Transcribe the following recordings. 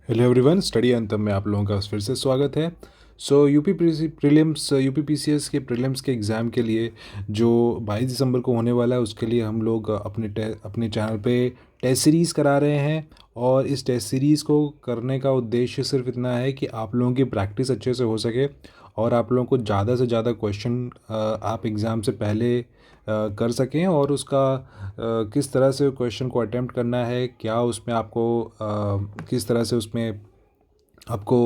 Hello everyone, study अंतम में आप लोगों का फिर से स्वागत है। यूपी पीसीएस के प्रीलिम्स के एग्ज़ाम के लिए जो 22 दिसंबर को होने वाला है, उसके लिए हम लोग अपने चैनल पे टेस्ट सीरीज़ करा रहे हैं। और इस टेस्ट सीरीज़ को करने का उद्देश्य सिर्फ इतना है कि आप लोगों की प्रैक्टिस अच्छे से हो सके और आप लोगों को ज़्यादा से ज़्यादा क्वेश्चन आप एग्ज़ाम से पहले कर सकें, और उसका किस तरह से क्वेश्चन को अटेम्प्ट करना है, क्या उसमें आपको किस तरह से उसमें आपको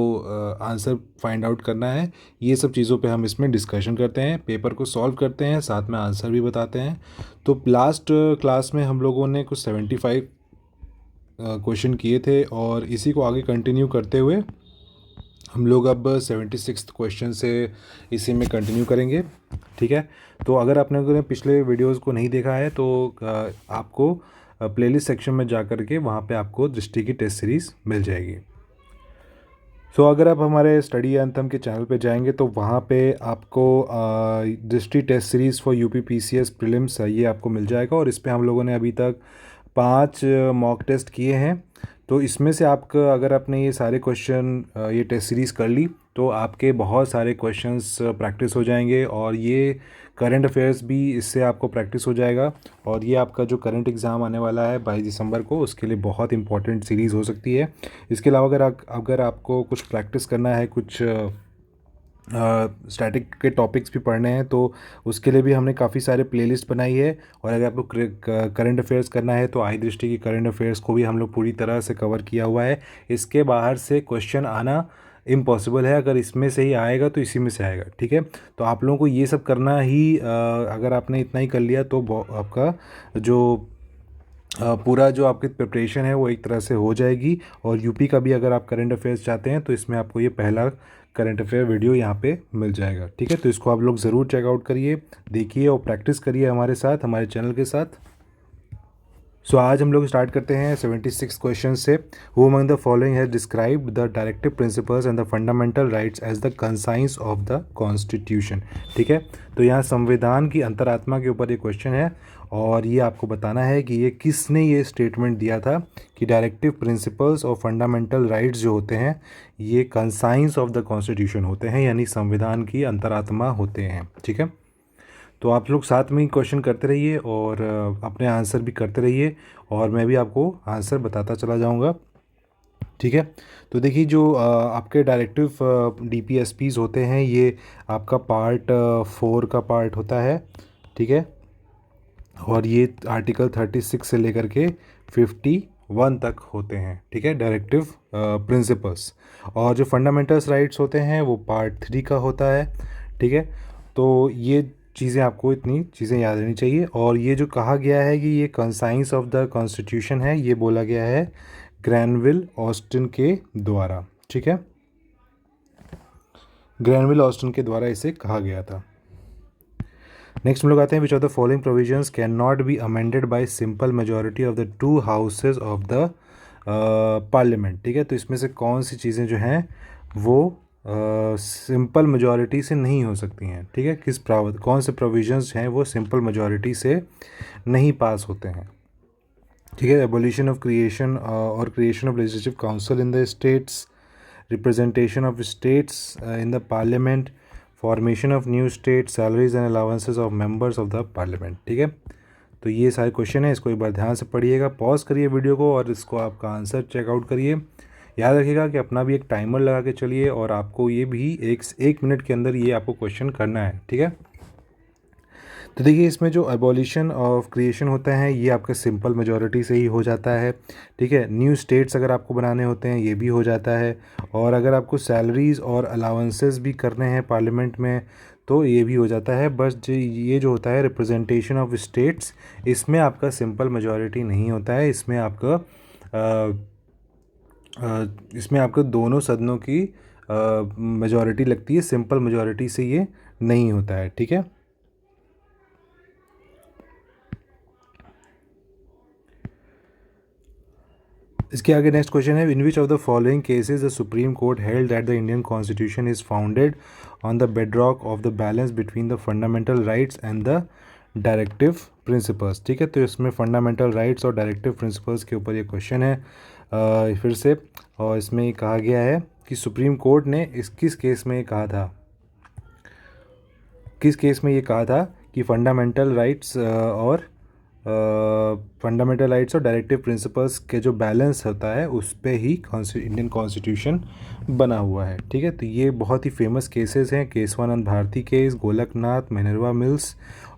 आंसर फाइंड आउट करना है। ये सब चीज़ों पे हम इसमें डिस्कशन करते हैं, पेपर को सॉल्व करते हैं, साथ में आंसर भी बताते हैं। तो लास्ट क्लास में हम लोगों ने कुछ 75 क्वेश्चन किए थे, और इसी को आगे कंटिन्यू करते हुए हम लोग अब 76 क्वेश्चन से इसी में कंटिन्यू करेंगे। ठीक है, तो अगर आपने अगर पिछले वीडियोस को नहीं देखा है तो आपको प्लेलिस्ट सेक्शन में जा कर के वहाँ पे आपको दृष्टि की टेस्ट सीरीज़ मिल जाएगी। अगर आप हमारे स्टडी अंतम के चैनल पे जाएंगे तो वहाँ पे आपको Drishti test series for UP PCS prelims ये आपको मिल जाएगा, और इस पे हम लोगों ने अभी तक 5 मॉक टेस्ट किए हैं। तो इसमें से आपका अगर आपने ये सारे क्वेश्चन ये टेस्ट सीरीज़ कर ली तो आपके बहुत सारे क्वेश्चंस प्रैक्टिस हो जाएंगे, और ये करंट अफेयर्स भी इससे आपको प्रैक्टिस हो जाएगा। और ये आपका जो करंट एग्ज़ाम आने वाला है 22 दिसंबर को, उसके लिए बहुत इंपॉर्टेंट सीरीज़ हो सकती है। इसके अलावा अगर आपको कुछ प्रैक्टिस करना है, कुछ स्टैटिक के टॉपिक्स भी पढ़ने हैं, तो उसके लिए भी हमने काफ़ी सारे प्लेलिस्ट बनाई है। और अगर आपको करंट अफेयर्स करना है तो आई दृष्टि की करंट अफेयर्स को भी हम लोग पूरी तरह से कवर किया हुआ है। इसके बाहर से क्वेश्चन आना इम्पॉसिबल है, अगर इसमें से ही आएगा तो इसी में से आएगा। ठीक है, तो आप लोगों को ये सब करना ही अगर आपने इतना ही कर लिया तो आपका जो पूरा जो आपकी प्रिपरेशन है वो एक तरह से हो जाएगी। और यूपी का भी अगर आप करंट अफेयर्स चाहते हैं तो इसमें आपको ये पहला करंट अफेयर वीडियो यहाँ पे मिल जाएगा। ठीक है, तो इसको आप लोग ज़रूर चेकआउट करिए, देखिए और प्रैक्टिस करिए हमारे साथ, हमारे चैनल के साथ। आज हम लोग स्टार्ट करते हैं 76 क्वेश्चन से। Who among the following has described the directive principles and the fundamental rights as the conscience of the constitution. ठीक है, तो यहाँ संविधान की अंतरात्मा के ऊपर ये क्वेश्चन है, और ये आपको बताना है कि ये किसने ये स्टेटमेंट दिया था कि डायरेक्टिव प्रिंसिपल्स और फंडामेंटल राइट्स जो होते हैं ये कंसाइंस ऑफ द कॉन्स्टिट्यूशन होते हैं, यानी संविधान की अंतरात्मा होते हैं। ठीक है, तो आप लोग साथ में ही क्वेश्चन करते रहिए और अपने आंसर भी करते रहिए, और मैं भी आपको आंसर बताता चला जाऊंगा। ठीक है, तो देखिए जो आपके डायरेक्टिव डीपीएसपीज होते हैं ये आपका पार्ट 4 का पार्ट होता है। ठीक है, और ये आर्टिकल 36 से लेकर के 51 तक होते हैं। ठीक है, डायरेक्टिव प्रिंसिपल्स। और जो फंडामेंटल्स राइट्स होते हैं वो पार्ट 3 का होता है। ठीक है, तो ये चीज़ें आपको इतनी चीज़ें याद रहनी चाहिए। और ये जो कहा गया है कि ये कंसाइंस ऑफ द कॉन्स्टिट्यूशन है, ये बोला गया है ग्रैनविल ऑस्टिन के द्वारा। ठीक है, ग्रैनविल ऑस्टिन के द्वारा इसे कहा गया था। नेक्स्ट हम लोग आते हैं, विच of the following provisions can not be amended bye simple majority of the 2 houses of the parliament. ठीक है, तो इसमें से कौन सी चीज़ें जो हैं वो सिंपल मेजॉरिटी से नहीं हो सकती हैं। ठीक है, कौन से प्रोविजंस हैं वो सिंपल मेजॉरिटी से नहीं पास होते हैं। ठीक है, एबोलिशन ऑफ क्रिएशन और creation of legislative council in the states, representation of states in the parliament, formation of new state, salaries and allowances of members of the parliament. ठीक है, तो ये सारे क्वेश्चन है, इसको एक बार ध्यान से पढ़िएगा, पॉज करिए वीडियो को और इसको आपका आंसर चेकआउट करिए। याद रखिएगा कि अपना भी एक टाइमर लगा के चलिए, और आपको ये भी एक मिनट के अंदर ये आपको क्वेश्चन करना है। ठीक है, तो देखिए इसमें जो एबॉलिशन ऑफ क्रिएशन होता है ये आपका सिंपल मेजॉरिटी से ही हो जाता है। ठीक है, न्यू स्टेट्स अगर आपको बनाने होते हैं ये भी हो जाता है, और अगर आपको सैलरीज और अलाउंसेस भी करने हैं पार्लियामेंट में तो ये भी हो जाता है। बस ये जो होता है रिप्रेजेंटेशन ऑफ स्टेट्स, इसमें आपका सिंपल मेजॉरिटी नहीं होता है, इसमें आपको दोनों सदनों की मेजॉरिटी लगती है, सिंपल मेजॉरिटी से ये नहीं होता है। ठीक है, इसके आगे नेक्स्ट क्वेश्चन है, in which of the following cases the supreme court held that the Indian constitution is founded on the bedrock of the balance between the fundamental rights and the directive principles. ठीक है, तो इसमें fundamental rights और directive principles के ऊपर ये question है। फिर से, और इसमें ये कहा गया है कि सुप्रीम कोर्ट ने किस केस में ये कहा था, किस केस में ये कहा था कि फंडामेंटल राइट्स और डायरेक्टिव प्रिंसिपल्स के जो बैलेंस होता है उस पे ही इंडियन कॉन्स्टिट्यूशन बना हुआ है। ठीक है, तो ये बहुत ही फेमस केसेस हैं, Kesavananda Bharati case, Golaknath, Minerva Mills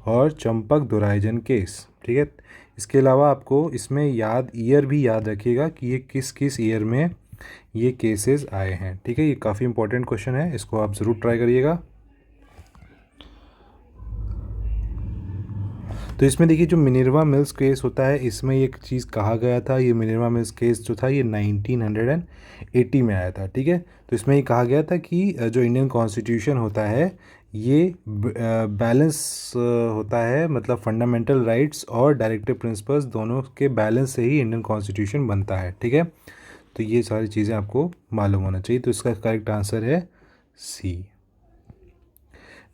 और चंपक दोराइजन केस। ठीक है, इसके अलावा आपको इसमें ईयर भी याद रखिएगा कि ये किस किस ईयर में ये केसेस आए हैं। ठीक है, ये काफ़ी इंपॉर्टेंट क्वेश्चन है, इसको आप ज़रूर ट्राई करिएगा। तो इसमें देखिए जो मिनर्वा मिल्स केस होता है, इसमें एक चीज़ कहा गया था, ये मिनर्वा मिल्स केस जो था ये 1980 में आया था। ठीक है, तो इसमें ये कहा गया था कि जो इंडियन कॉन्स्टिट्यूशन होता है ये बैलेंस होता है, मतलब फंडामेंटल राइट्स और डायरेक्टिव प्रिंसिपल्स दोनों के बैलेंस से ही इंडियन कॉन्स्टिट्यूशन बनता है। ठीक है, तो ये सारी चीज़ें आपको मालूम होना चाहिए। तो इसका करेक्ट आंसर है सी।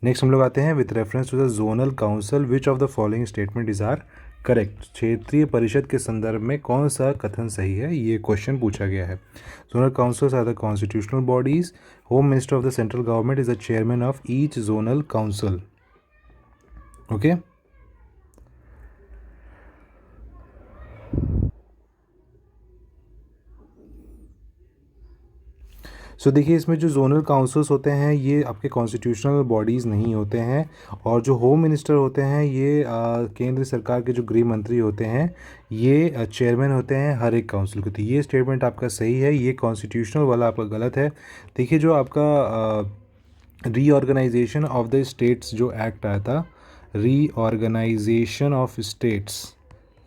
नेक्स्ट हम लोग आते हैं with reference to the zonal council which of the following statement is are correct. क्षेत्रीय परिषद के संदर्भ में कौन सा कथन सही है, ये क्वेश्चन पूछा गया है। Zonal councils are the constitutional bodies. Home minister of the central government is the chairman of each zonal council. Okay, so देखिए इसमें जो जोनल काउंसिल्स होते हैं ये आपके कॉन्स्टिट्यूशनल बॉडीज़ नहीं होते हैं, और जो होम मिनिस्टर होते हैं ये केंद्र सरकार के जो गृह मंत्री होते हैं ये चेयरमैन होते हैं हर एक काउंसिल के। तो ये स्टेटमेंट आपका सही है, ये कॉन्स्टिट्यूशनल वाला आपका गलत है। देखिए जो आपका रीऑर्गेनाइजेशन ऑफ द स्टेट्स जो एक्ट आया था, रीऑर्गेनाइजेशन ऑफ स्टेट्स,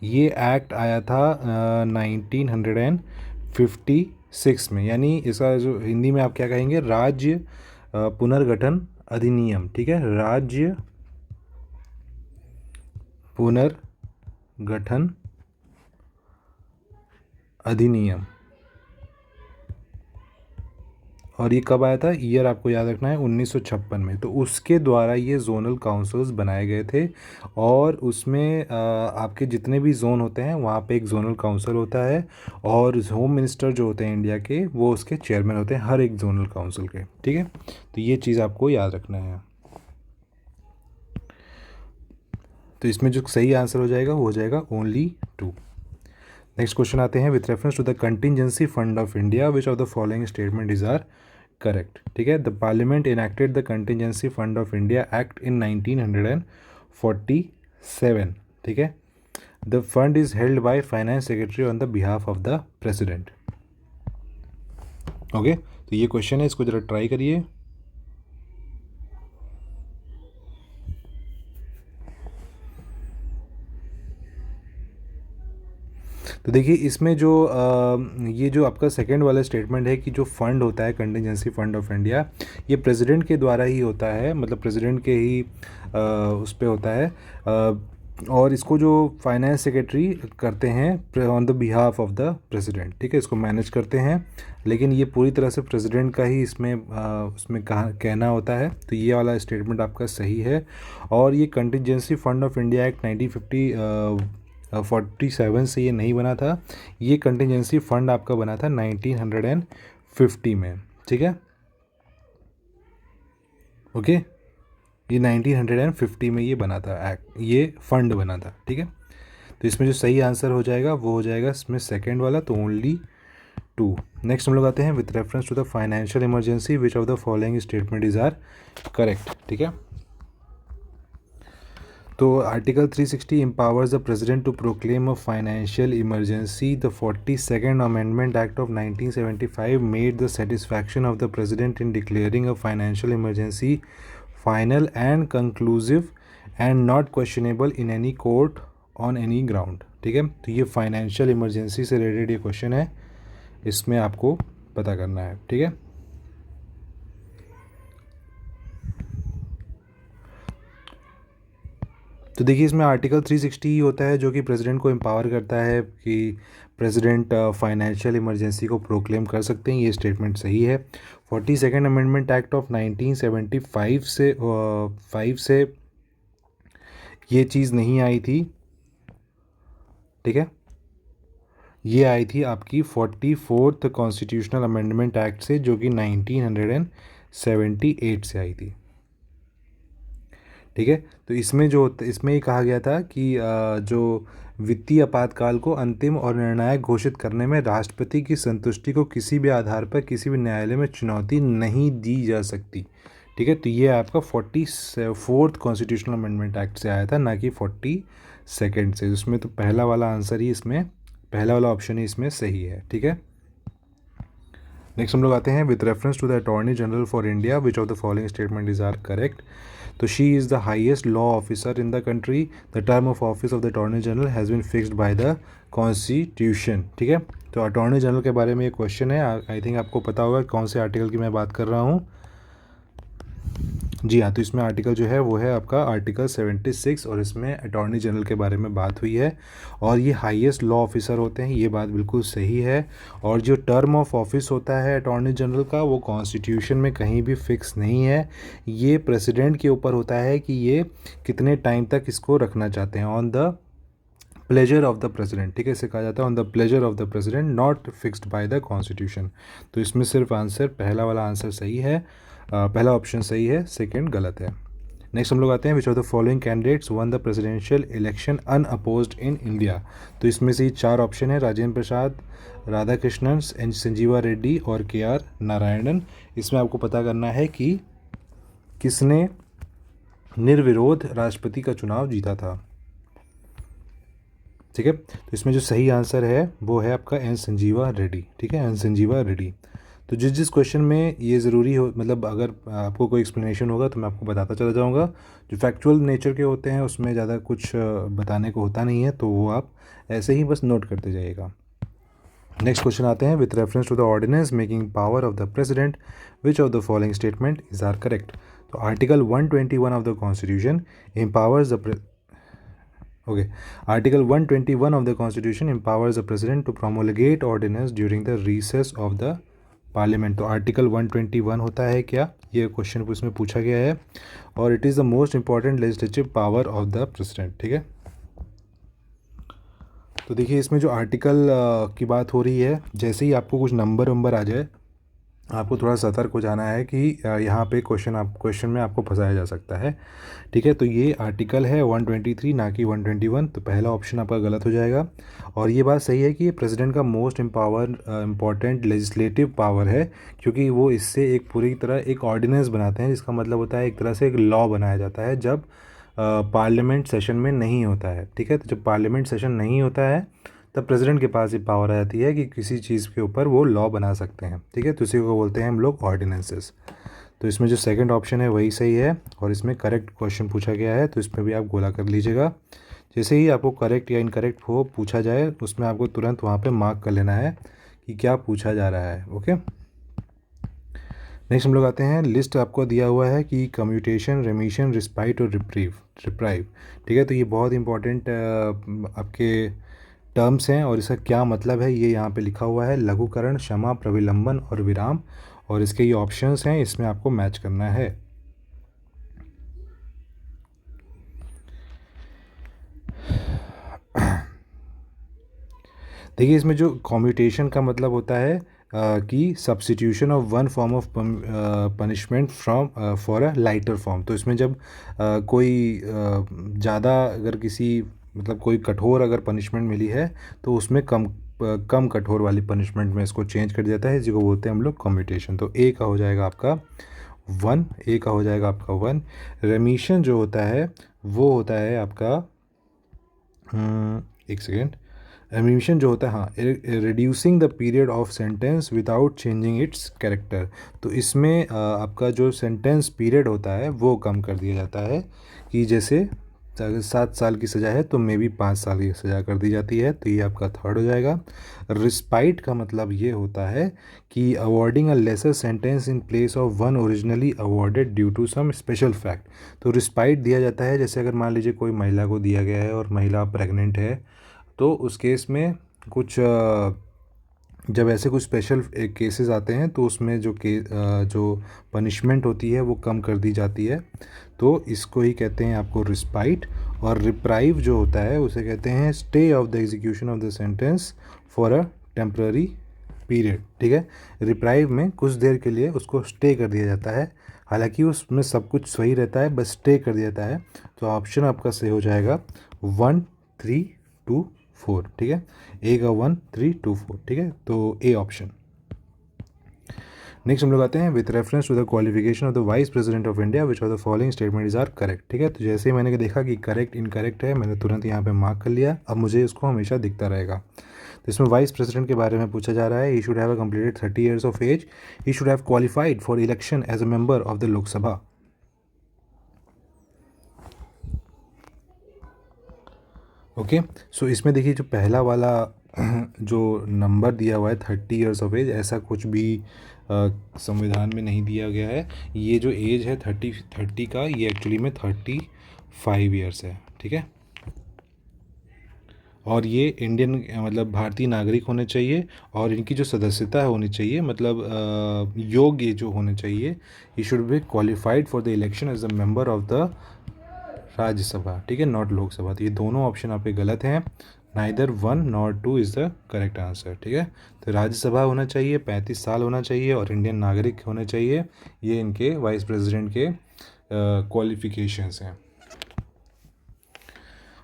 ये एक्ट आया था 1956 में, यानी इसका जो हिंदी में आप क्या कहेंगे, राज्य पुनर्गठन अधिनियम। ठीक है, राज्य पुनर्गठन अधिनियम, और ये कब आया था, ईयर आपको याद रखना है 1956 में। तो उसके द्वारा ये जोनल काउंसिल्स बनाए गए थे, और उसमें आपके जितने भी जोन होते हैं वहाँ पे एक जोनल काउंसिल होता है, और होम मिनिस्टर जो होते हैं इंडिया के वो उसके चेयरमैन होते हैं हर एक जोनल काउंसिल के। ठीक है, तो ये चीज़ आपको याद रखना है। तो इसमें जो सही आंसर हो जाएगा वो हो जाएगा ओनली 2। नेक्स्ट क्वेश्चन आते हैं with reference to the contingency fund of India which of the following statement is are correct. ठीक है, the parliament enacted the contingency fund of India act in 1947। ठीक है, the fund is held by finance secretary on the behalf of the president. Okay, तो ये question है, इसको जरा try करिए। तो देखिए इसमें जो ये जो आपका सेकंड वाला स्टेटमेंट है कि जो फंड होता है कंटिजेंसी फंड ऑफ इंडिया, ये प्रेसिडेंट के द्वारा ही होता है, मतलब प्रेसिडेंट के ही उस पर होता है, और इसको जो फाइनेंस सेक्रेटरी करते हैं on the behalf of the president. ठीक है, इसको मैनेज करते हैं, लेकिन ये पूरी तरह से प्रेसिडेंट का ही इसमें उसमें कहना होता है। तो ये वाला स्टेटमेंट आपका सही है, और ये contingency fund of India act 1947 से ये नहीं बना था, ये कंटिजेंसी फंड आपका बना था 1950 में। ठीक है, ओके, ये 1950 में ये बना था एक्ट, ये फंड बना था। ठीक है, तो इसमें जो सही आंसर हो जाएगा वो हो जाएगा इसमें सेकेंड वाला, तो ओनली 2। नेक्स्ट हम लोग आते हैं with reference to the financial emergency which of the following statement is are correct. ठीक है, तो article 360 empowers the president to proclaim a financial emergency. The 42nd Amendment Act of 1975 made the satisfaction of the president in declaring a financial emergency final and conclusive and not questionable in any court on any ground. ठीक है, तो ये financial emergency से related ये question है, इसमें आपको पता करना है। ठीक है, तो देखिए इसमें आर्टिकल 360 ही होता है जो कि प्रेसिडेंट को एम्पावर करता है कि प्रेसिडेंट फाइनेंशियल इमरजेंसी को प्रोक्लेम कर सकते हैं, ये स्टेटमेंट सही है। 42nd अमेंडमेंट एक्ट ऑफ 1975 से 5 से ये चीज़ नहीं आई थी। ठीक है, ये आई थी आपकी 44th कॉन्स्टिट्यूशनल अमेंडमेंट एक्ट से, जो कि 1978 से आई थी। ठीक है, तो इसमें जो इसमें ये कहा गया था कि जो वित्तीय आपातकाल को अंतिम और निर्णायक घोषित करने में राष्ट्रपति की संतुष्टि को किसी भी आधार पर किसी भी न्यायालय में चुनौती नहीं दी जा सकती। ठीक है, तो ये आपका 44th कॉन्स्टिट्यूशनल अमेंडमेंट एक्ट से आया था, ना कि 42nd से। उसमें तो पहला वाला आंसर ही इसमें, पहला वाला ऑप्शन ही इसमें सही है। ठीक है, नेक्स्ट हम लोग आते हैं, with reference to the attorney general for India which of the following statement is are correct. तो she is the highest law officer in the country. The term of office of the attorney general has been fixed by the constitution. ठीक है, तो attorney general के बारे में ये question है, I think आपको पता होगा कौन से आर्टिकल की मैं बात कर रहा हूँ। जी हाँ, तो इसमें आर्टिकल जो है वो है आपका आर्टिकल 76, और इसमें अटॉर्नी जनरल के बारे में बात हुई है, और ये हाईएस्ट लॉ ऑफिसर होते हैं, ये बात बिल्कुल सही है। और जो टर्म ऑफ ऑफिस होता है अटॉर्नी जनरल का, वो कॉन्स्टिट्यूशन में कहीं भी फिक्स नहीं है, ये प्रेसिडेंट के ऊपर होता है कि ये कितने टाइम तक इसको रखना चाहते हैं, on the pleasure of the president. ठीक है, इसे कहा जाता है on the pleasure of the president, not fixed by the constitution. तो इसमें सिर्फ आंसर पहला वाला आंसर सही है, पहला ऑप्शन सही है, सेकंड गलत है। नेक्स्ट हम लोग आते हैं, विच of the following candidates one the presidential election unopposed in India. तो इसमें से 4 ऑप्शन है, राजेंद्र प्रसाद, राधाकृष्णन, एन संजीवा रेड्डी और KR नारायणन। इसमें आपको पता करना है कि किसने निर्विरोध राष्ट्रपति का चुनाव जीता था। ठीक है, तो इसमें जो सही आंसर है वो है आपका एन संजीवा रेड्डी। ठीक है, एन संजीवा रेड्डी। तो जिस जिस क्वेश्चन में ये ज़रूरी हो, मतलब अगर आपको कोई एक्सप्लेनेशन होगा तो मैं आपको बताता चला जाऊँगा। जो फैक्चुअल नेचर के होते हैं उसमें ज़्यादा कुछ बताने को होता नहीं है, तो वो आप ऐसे ही बस नोट करते जाइएगा। नेक्स्ट क्वेश्चन आते हैं, with reference to the ordinance making power of the president which of the following statement is are correct. तो article 121 of the constitution empowers the Okay. Article 121 of the Constitution empowers the President to promulgate ordinance during the recess of the Parliament. तो article 121 होता है क्या, ये question उसमें पूछा गया है, और it is the most important legislative power of the president. ठीक है, तो देखिए इसमें जो आर्टिकल की बात हो रही है, जैसे ही आपको कुछ नंबर आ जाए, आपको थोड़ा सतर्क हो जाना है कि यहाँ पे क्वेश्चन में आपको फंसाया जा सकता है। ठीक है, तो ये आर्टिकल है 123 ना कि 121, तो पहला ऑप्शन आपका गलत हो जाएगा। और ये बात सही है कि ये प्रेसिडेंट का मोस्ट इम्पॉर्टेंट लेजिस्लेटिव पावर है, क्योंकि वो इससे एक पूरी तरह एक ऑर्डिनेंस बनाते हैं, जिसका मतलब होता है एक तरह से एक लॉ बनाया जाता है जब पार्लियामेंट सेशन में नहीं होता है। ठीक है, तो जब पार्लियामेंट सेशन नहीं होता है तब प्रेसिडेंट के पास ये पावर आ जाती है कि किसी चीज़ के ऊपर वो लॉ बना सकते हैं। ठीक है, तो इसी को बोलते हैं हम लोग ऑर्डिनेंसेस। तो इसमें जो सेकंड ऑप्शन है वही सही है, और इसमें करेक्ट क्वेश्चन पूछा गया है, तो इसमें भी आप गोला कर लीजिएगा। जैसे ही आपको करेक्ट या इनकरेक्ट हो पूछा जाए, उसमें आपको तुरंत वहाँ पे मार्क कर लेना है कि क्या पूछा जा रहा है। ओके, नेक्स्ट हम लोग आते हैं, लिस्ट आपको दिया हुआ है कि कम्यूटेशन, रेमिशन, रिस्पाइट और रिप्राइव। ठीक है, तो ये बहुत इंपॉर्टेंट आपके टर्म्स हैं, और इसका क्या मतलब है ये यहाँ पे लिखा हुआ है, लघुकरण, क्षमा, प्रविलंबन और विराम, और इसके ये ऑप्शंस हैं, इसमें आपको मैच करना है। देखिए इसमें जो कॉम्यूटेशन का मतलब होता है कि substitution of one form of punishment from for a lighter form. तो इसमें जब कोई ज़्यादा अगर किसी मतलब कोई कठोर अगर पनिशमेंट मिली है, तो उसमें कम कठोर वाली पनिशमेंट में इसको चेंज कर दिया जाता है, जिसको बोलते हैं हम लोग कॉम्यूटेशन। तो ए का हो जाएगा आपका 1, ए का हो जाएगा आपका 1। रेमिशन जो होता है वो होता है आपका एक सेकेंड, रेमिशन जो होता है, हाँ, reducing the period of sentence without changing it's character. तो इसमें आपका जो सेंटेंस पीरियड होता है वो कम कर दिया जाता है, कि जैसे अगर 7 साल की सज़ा है तो मे बी 5 साल की सज़ा कर दी जाती है, तो ये आपका थर्ड हो जाएगा। रिस्पाइट का मतलब ये होता है कि awarding a lesser sentence in place of one originally awarded due to some special fact. तो रिस्पाइट दिया जाता है, जैसे अगर मान लीजिए कोई महिला को दिया गया है और महिला प्रेग्नेंट है, तो उस केस में कुछ जब ऐसे कुछ स्पेशल केसेस आते हैं तो उसमें जो पनिशमेंट होती है वो कम कर दी जाती है, तो इसको ही कहते हैं आपको रिस्पाइट। और रिप्राइव जो होता है उसे कहते हैं stay of the execution of the sentence for a temporary period, ठीक है। रिप्राइव में कुछ देर के लिए उसको स्टे कर दिया जाता है, हालांकि उसमें सब कुछ सही रहता है, बस स्टे कर दिया जाता है। तो ऑप्शन आपका सही हो जाएगा 1 3 2 4, ठीक है। ए का 1 3 2 4, ठीक है, तो ए ऑप्शन। नेक्स्ट हम लोग आते हैं with reference to the qualification of the vice president of India which of the following statement is are correct, ठीक है। तो जैसे ही मैंने देखा कि करेक्ट इनकरेक्ट है, मैंने तुरंत यहाँ पे मार्क कर लिया, अब मुझे इसको हमेशा दिखता रहेगा। तो इसमें वाइस प्रेसिडेंट के बारे में पूछा जा रहा है, he should have completed 30 years of age, he should have qualified for election as a member of the Lok Sabha. Okay, so इसमें देखिए जो पहला वाला जो नंबर दिया हुआ है 30 ईयर्स ऑफ एज, ऐसा कुछ भी संविधान में नहीं दिया गया है। ये जो एज है 30 का, ये एक्चुअली में 35 ईयर्स है, ठीक है। और ये इंडियन मतलब भारतीय नागरिक होने चाहिए, और इनकी जो सदस्यता होनी चाहिए मतलब योग्य जो होने चाहिए, ये should be qualified for the election as a member of the Rajya Sabha, ठीक है, नॉट लोकसभा। तो ये दोनों ऑप्शन आपके गलत हैं, neither 1 nor 2 is the correct answer, ठीक है। तो राज्यसभा होना चाहिए, 35 साल होना चाहिए, और इंडियन नागरिक होने चाहिए। ये इनके वाइस प्रेसिडेंट के क्वालिफिकेशंस हैं।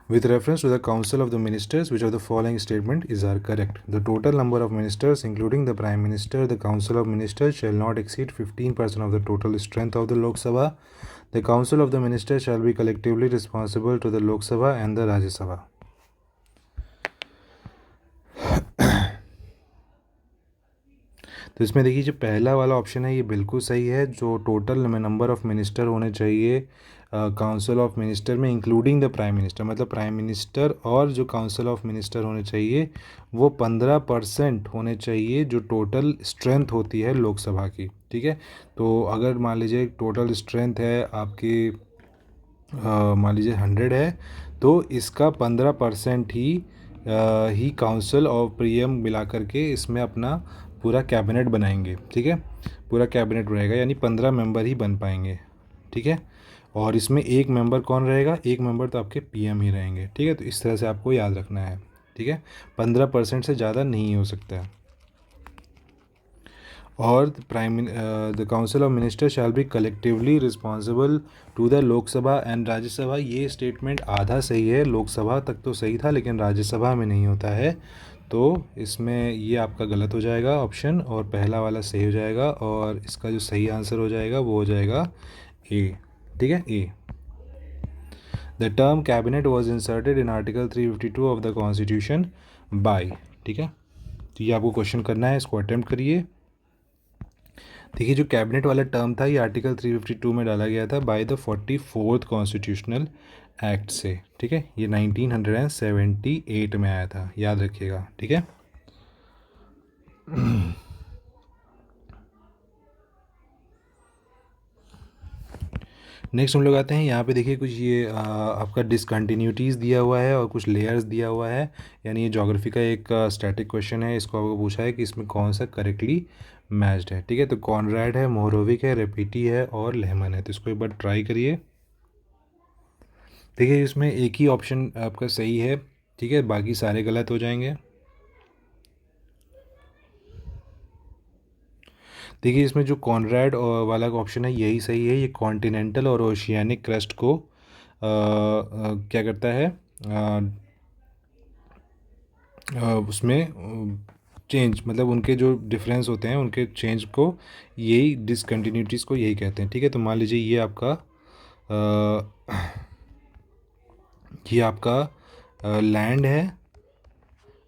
With reference to the Council of the Ministers, which of the following statement is are correct? The total number of ministers, including the Prime Minister, the Council of Ministers shall not exceed 15% of the total strength of the Lok Sabha. The Council of the Ministers shall be collectively responsible to the Lok Sabha and the Rajya Sabha. तो इसमें देखिए जो पहला वाला option है ये बिल्कुल सही है, जो टोटल नंबर ऑफ़ मिनिस्टर होने चाहिए काउंसिल ऑफ मिनिस्टर में, इंक्लूडिंग द प्राइम मिनिस्टर, मतलब प्राइम मिनिस्टर और जो काउंसिल ऑफ मिनिस्टर होने चाहिए वो 15% होने चाहिए, जो टोटल स्ट्रेंथ होती है लोकसभा की, ठीक है। तो अगर मान लीजिए टोटल स्ट्रेंथ है आपकी मान लीजिए 100 है, तो इसका 15% ही काउंसिल और प्रीएम मिला करके इसमें अपना पूरा कैबिनेट बनाएंगे, ठीक है। पूरा कैबिनेट रहेगा, यानी 15 मेंबर ही बन पाएंगे, ठीक है। और इसमें एक मेंबर कौन रहेगा? एक मेंबर तो आपके पीएम ही रहेंगे, ठीक है। तो इस तरह से आपको याद रखना है, ठीक है। 15% से ज़्यादा नहीं हो सकता है। और the council of minister shall be collectively responsible to the Lok Sabha and Rajya Sabha. ये स्टेटमेंट आधा सही है, लोकसभा तक तो सही था लेकिन राज्यसभा में नहीं होता है, तो इसमें ये आपका गलत हो जाएगा ऑप्शन, और पहला वाला सही हो जाएगा, और इसका जो सही आंसर हो जाएगा वो हो जाएगा ए, ठीक है, A. The term cabinet was inserted in article 352 of the constitution by, ठीक है। तो ये आपको क्वेश्चन करना है, इसको अटेम्प्ट करिए। देखिए जो कैबिनेट वाला टर्म था ये आर्टिकल 352 में डाला गया था by the 44th constitutional act से, ठीक है। ये 1978 में आया था, याद रखिएगा, ठीक है। नेक्स्ट हम लोग आते हैं यहाँ पे, देखिए कुछ ये आपका डिसकंटिन्यूटीज़ दिया हुआ है और कुछ लेयर्स दिया हुआ है, यानी ये ज्योग्राफी का एक स्टैटिक क्वेश्चन है। इसको आपको पूछा है कि इसमें कौन सा करेक्टली मैच्ड है, ठीक है। तो कॉनराड है, मोहरोविक है, रेपिटी है और लेहमन है। तो इसको एक बार ट्राई करिए। देखिए इसमें एक ही ऑप्शन आपका सही है, ठीक है, बाकी सारे गलत हो जाएंगे। देखिए इसमें जो कॉनराड वाला ऑप्शन है यही सही है। ये कॉन्टिनेंटल और ओशियानिक क्रस्ट को क्या करता है, उसमें चेंज, मतलब उनके जो डिफरेंस होते हैं उनके चेंज को, यही डिसकंटिन्यूटीज़ को यही कहते हैं, ठीक है। तो मान लीजिए ये आपका लैंड है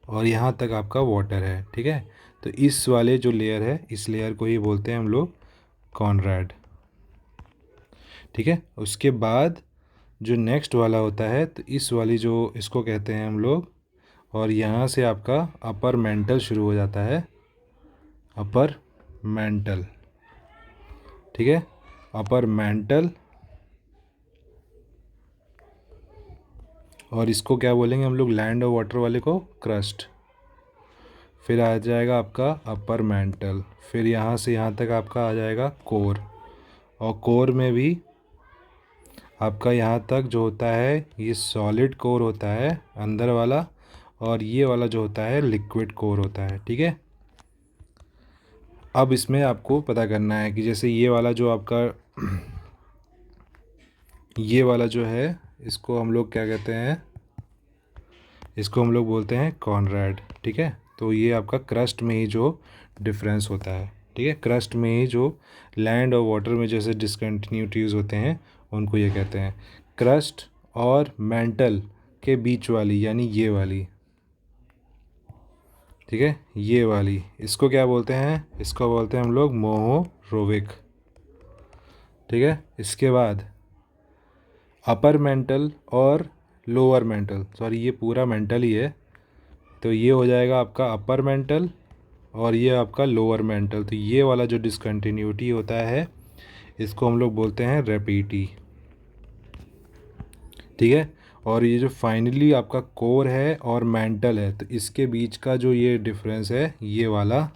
और यहाँ तक आपका वाटर है, ठीक है। तो इस वाले जो लेयर है, इस लेयर को ही बोलते हैं हम लोग कॉनराड, ठीक है। उसके बाद जो नेक्स्ट वाला होता है, तो इस वाली जो इसको कहते हैं हम लोग, और यहाँ से आपका अपर मेंटल शुरू हो जाता है, अपर मेंटल, ठीक है, अपर मेंटल। और इसको क्या बोलेंगे हम लोग, लैंड और वाटर वाले को क्रस्ट। फिर आ जाएगा आपका अपर मेंटल, फिर यहाँ से यहाँ तक आपका आ जाएगा कोर, और कोर में भी आपका यहाँ तक जो होता है ये सॉलिड कोर होता है अंदर वाला, और ये वाला जो होता है लिक्विड कोर होता है, ठीक है। अब इसमें आपको पता करना है कि जैसे ये वाला जो आपका ये वाला जो है इसको हम लोग क्या कहते हैं, इसको हम लोग बोलते हैं कॉनरैड, ठीक है। तो ये आपका क्रस्ट में ही जो डिफरेंस होता है, ठीक है, क्रस्ट में ही जो लैंड और वाटर में जैसे डिसकंटिन्यूटीज होते हैं उनको ये कहते हैं। क्रस्ट और मेंटल के बीच वाली यानी ये वाली, ठीक है, ये वाली, इसको क्या बोलते हैं, इसको बोलते हैं हम लोग मोहोरोविक, ठीक है। इसके बाद अपर मेंटल और लोअर मेंटल, सॉरी ये पूरा मेंटल ही है, तो ये हो जाएगा आपका अपर मेंटल और ये आपका लोअर मेंटल। तो ये वाला जो डिसकंटिन्यूटी होता है इसको हम लोग बोलते हैं रेपिटी, ठीक है। और ये जो फाइनली आपका कोर है और मेंटल है, तो इसके बीच का जो ये डिफरेंस है ये वाला,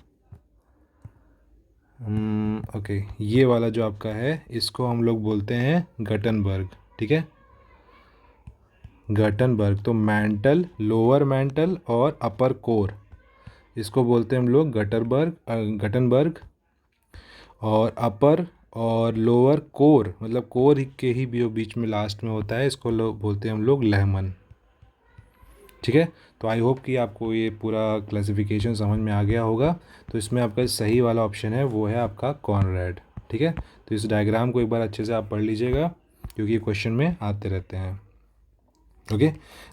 ओके, ये वाला जो आपका है इसको हम लोग बोलते हैं गटनबर्ग, ठीक है, गटनबर्ग। तो मेंटल, लोअर मेंटल और अपर कोर, इसको बोलते हैं हम लोग गटनबर्ग। और अपर और लोअर कोर मतलब कोर के ही बीच में लास्ट में होता है, इसको लोग बोलते हैं हम लोग लहमन, ठीक है। तो आई होप कि आपको ये पूरा क्लासिफिकेशन समझ में आ गया होगा। तो इसमें आपका सही वाला ऑप्शन है वो है आपका कॉनरैड, ठीक है। तो इस डायग्राम को एक बार अच्छे से आप पढ़ लीजिएगा क्योंकि ये क्वेश्चन में आते रहते हैं। ओके,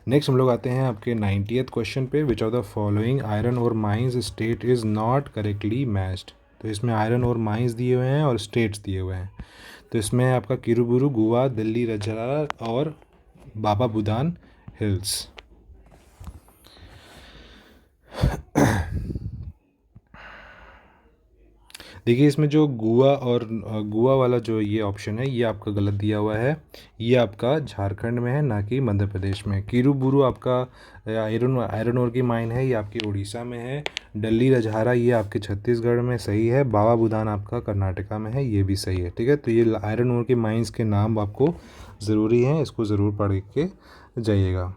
नेक्स्ट हम लोग आते हैं आपके 90th क्वेश्चन पे। Which of the following iron ore mines state is not correctly matched. तो इसमें आयरन और माइंस दिए हुए हैं और स्टेट्स दिए हुए हैं। तो इसमें है आपका किरुबुरु, गोवा, दिल्ली रजरा और बाबा बुदान हिल्स। देखिए इसमें जो गोवा और गोवा वाला जो ये ऑप्शन है ये आपका गलत दिया हुआ है। ये आपका झारखंड में है ना कि मध्य प्रदेश में। किरुबुरु आपका आयरन ओर की माइन है, ये आपकी उड़ीसा में है। डल्ली रजहारा ये आपके छत्तीसगढ़ में सही है। बाबा बुदान आपका कर्नाटका में है, ये भी सही है, ठीक है। तो ये आयरन ओर के माइंस के नाम आपको ज़रूरी हैं, इसको ज़रूर पढ़ के जाइएगा।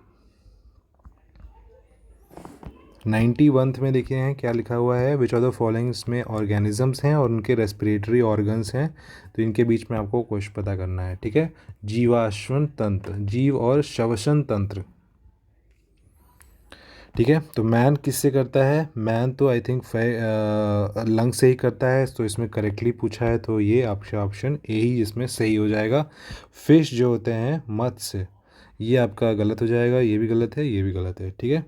91 में देखिए हैं क्या लिखा हुआ है। विच ऑफ द फॉलोइंग्स में ऑर्गेनिजम्स हैं और उनके रेस्पिरेटरी ऑर्गन्स हैं। तो इनके बीच में आपको क्वेश्चन पता करना है, ठीक है। जीवाश्वन तंत्र, जीव और श्वसन तंत्र, ठीक है। तो मैन किससे करता है, मैन तो आई थिंक लंग से ही करता है, तो इसमें करेक्टली पूछा है तो ये आपका ऑप्शन ए ही इसमें सही हो जाएगा। फिश जो होते हैं मत्स्य, ये आपका गलत हो जाएगा, ये भी गलत है, ये भी गलत है, ठीक है।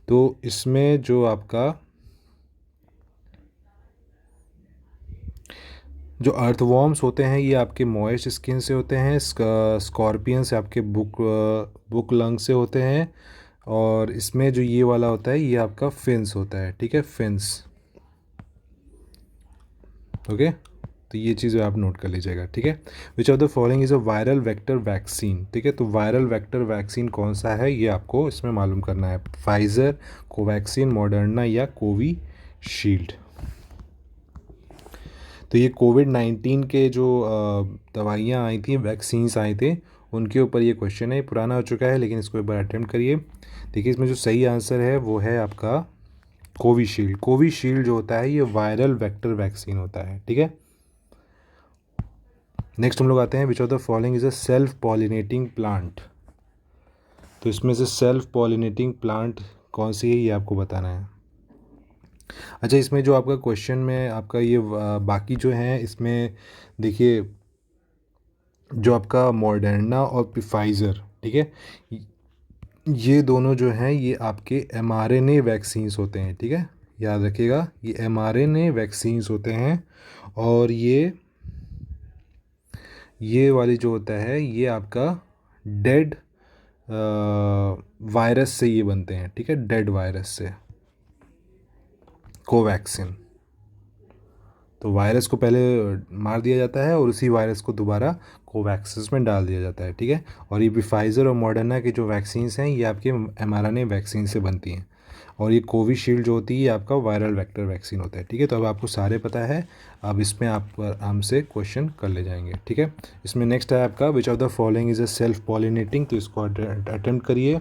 तो इसमें जो आपका जो अर्थवॉर्म्स होते हैं ये आपके मॉइस्ट स्किन से होते हैं। स्कॉर्पियंस आपके बुक लंग से होते हैं। और इसमें जो ये वाला होता है ये आपका फिन्स होता है, ठीक है, फिन्स, ओके। तो ये चीज़ आप नोट कर लीजिएगा, ठीक है। Which of the following is a viral vector vaccine, ठीक है। तो वायरल वेक्टर वैक्सीन कौन सा है ये आपको इसमें मालूम करना है। फाइज़र, कोवैक्सीन, मॉडर्ना या कोविशील्ड। तो ये कोविड-19 के जो दवाइयाँ आई थी, वैक्सीन्स आए थे, उनके ऊपर ये क्वेश्चन है। पुराना हो चुका है लेकिन इसको एक बार अटेम्प्ट करिए। देखिए इसमें जो सही आंसर है वो है आपका कोविशील्ड। कोविशील्ड जो होता है ये वायरल वेक्टर वैक्सीन होता है, ठीक है। नेक्स्ट हम लोग आते हैं विच of the following is a self pollinating plant. तो इसमें से सेल्फ पॉलिनेटिंग प्लांट कौन सी है ये आपको बताना है। अच्छा, इसमें जो आपका क्वेश्चन में आपका ये बाकी जो हैं इसमें देखिए जो आपका मॉडर्ना और फाइज़र, ठीक है, ये दोनों जो हैं ये आपके mRNA वैक्सीन्स होते हैं, ठीक है। याद रखिएगा ये mRNA वैक्सीन्स होते हैं। और ये वाली जो होता है ये आपका डेड वायरस से ये बनते हैं, ठीक है, डेड वायरस से। कोवैक्सीन, तो वायरस को पहले मार दिया जाता है और उसी वायरस को दोबारा कोवैक्सीन में डाल दिया जाता है, ठीक है। और ये भी फाइज़र और मॉडर्ना की जो वैक्सीन्स हैं ये आपके mRNA वैक्सीन से बनती हैं। और ये कोविशील्ड जो होती है ये आपका वायरल वेक्टर वैक्सीन होता है। ठीक है, तो अब आपको सारे पता है, अब इसमें आप आराम से क्वेश्चन कर ले जाएंगे। ठीक है, इसमें नेक्स्ट है आपका विच of the following is a self pollinating, तो इसको अटेम्प्ट करिए।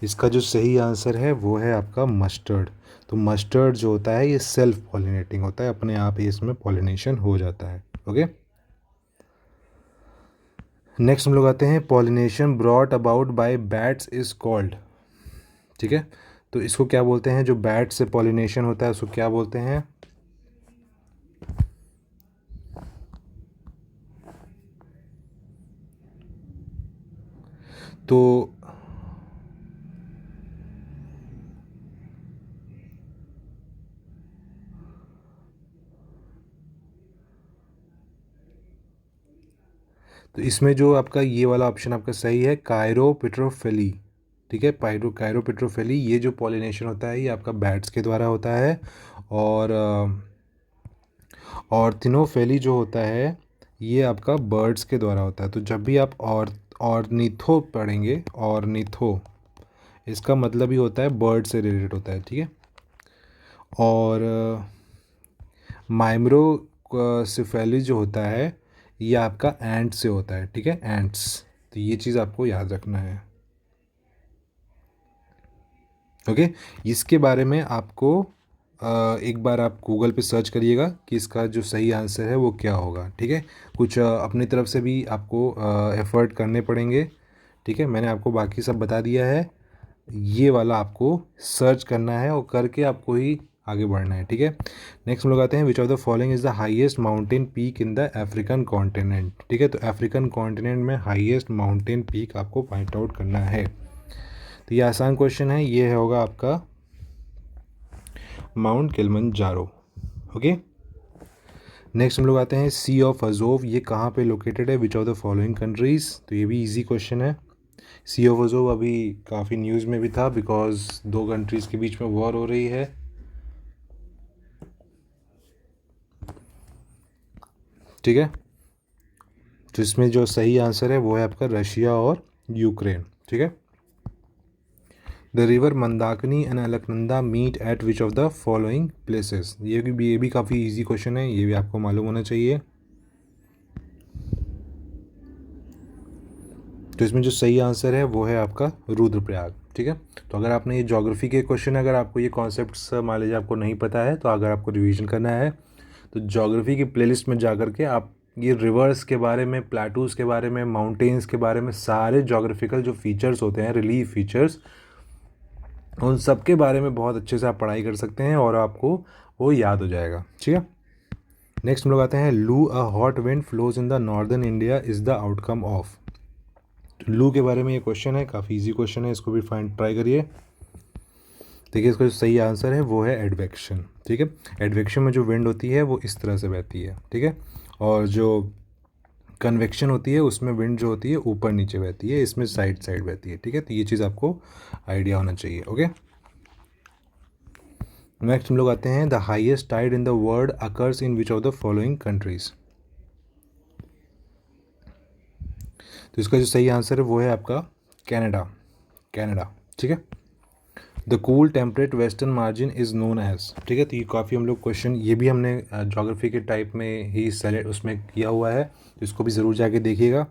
इसका जो सही आंसर है वो है आपका मस्टर्ड। तो मस्टर्ड जो होता है ये सेल्फ पॉलिनेटिंग होता है, अपने आप ही इसमें पॉलिनेशन हो जाता है। ओके, नेक्स्ट हम लोग आते हैं pollination brought about by bats is called. ठीक है, तो इसको क्या बोलते हैं, जो बैट से पॉलिनेशन होता है उसको क्या बोलते हैं? तो इसमें जो आपका ये वाला ऑप्शन आपका सही है, कायरोपिट्रोफिली। ठीक है, कायरोपिट्रोफिली, ये जो पॉलिनेशन होता है ये आपका बैट्स के द्वारा होता है। और ऑर्थिनोफेली जो होता है ये आपका बर्ड्स के द्वारा होता है। तो जब भी आप ऑर्निथो पढ़ेंगे, ऑर्निथो इसका मतलब ही होता है बर्ड से रिलेटेड होता है। ठीक है, और माइम्रो सिफेली जो होता है ये आपका एंट से होता है। ठीक है, एंट्स, तो ये चीज़ आपको याद रखना है। ओके, इसके बारे में आपको एक बार आप गूगल पे सर्च करिएगा कि इसका जो सही आंसर है वो क्या होगा। ठीक है, कुछ अपनी तरफ से भी आपको एफर्ट करने पड़ेंगे। ठीक है, मैंने आपको बाकी सब बता दिया है, ये वाला आपको सर्च करना है और करके आपको ही आगे बढ़ना है। ठीक है, नेक्स्ट हम लोग आते हैं विच of the following is the highest mountain peak in the African continent. ठीक है, तो अफ्रीकन कॉन्टिनेंट में हाईएस्ट माउंटेन पीक आपको पॉइंट आउट करना है। तो ये आसान क्वेश्चन है, ये होगा आपका माउंट किलिमंजारो। ओके, नेक्स्ट हम लोग आते हैं सी ऑफ अजोव, ये कहाँ पे लोकेटेड है, which of the following countries. तो ये भी इजी क्वेश्चन है। सी ऑफ अजोव अभी काफ़ी न्यूज़ में भी था बिकॉज दो कंट्रीज़ के बीच में वॉर हो रही है। ठीक है, तो इसमें जो सही आंसर है वो है आपका रशिया और यूक्रेन। ठीक है, the river Mandakini and Alaknanda meet at which of the following places, ये भी काफ़ी इजी क्वेश्चन है, ये भी आपको मालूम होना चाहिए। तो इसमें जो सही आंसर है वो है आपका रुद्रप्रयाग। ठीक है, तो अगर आपने ये ज्योग्राफी के क्वेश्चन, अगर आपको ये कॉन्सेप्ट्स मान लीजिए आपको नहीं पता है, तो अगर आपको रिवीजन करना है तो ज्योग्राफी की प्लेलिस्ट में जा कर के आप ये रिवर्स के बारे में, प्लेटूज़ के बारे में, माउंटेन्स के बारे में, सारे ज्योग्राफिकल जो फीचर्स होते हैं, रिलीफ फीचर्स, उन सब के बारे में बहुत अच्छे से आप पढ़ाई कर सकते हैं और आपको वो याद हो जाएगा। ठीक है, नेक्स्ट हम लोग आते हैं लू a hot wind flows in the northern India is the outcome of. लू के बारे में ये क्वेश्चन है, काफ़ी इजी क्वेश्चन है, इसको भी फाइंड ट्राई करिए। देखिए, इसका जो सही आंसर है वो है एडवेक्शन। ठीक है, एडवेक्शन में जो विंड होती है वो इस तरह से बहती है। ठीक है, और जो कन्वेक्शन होती है उसमें विंड जो होती है ऊपर नीचे बहती है, इसमें साइड साइड बहती है। ठीक है, तो ये चीज़ आपको आइडिया होना चाहिए। ओके, नेक्स्ट हम लोग आते हैं the highest tied in the world occurs in which of the following countries. तो इसका जो सही आंसर है वो है आपका कनाडा, कनाडा। ठीक है, the cool temperate western margin is known as. ठीक है, तो ये काफ़ी हम लोग क्वेश्चन, ये भी हमने ज्योग्राफी के टाइप में ही सेलेक्ट उसमें किया हुआ है, तो इसको भी ज़रूर जाके देखिएगा।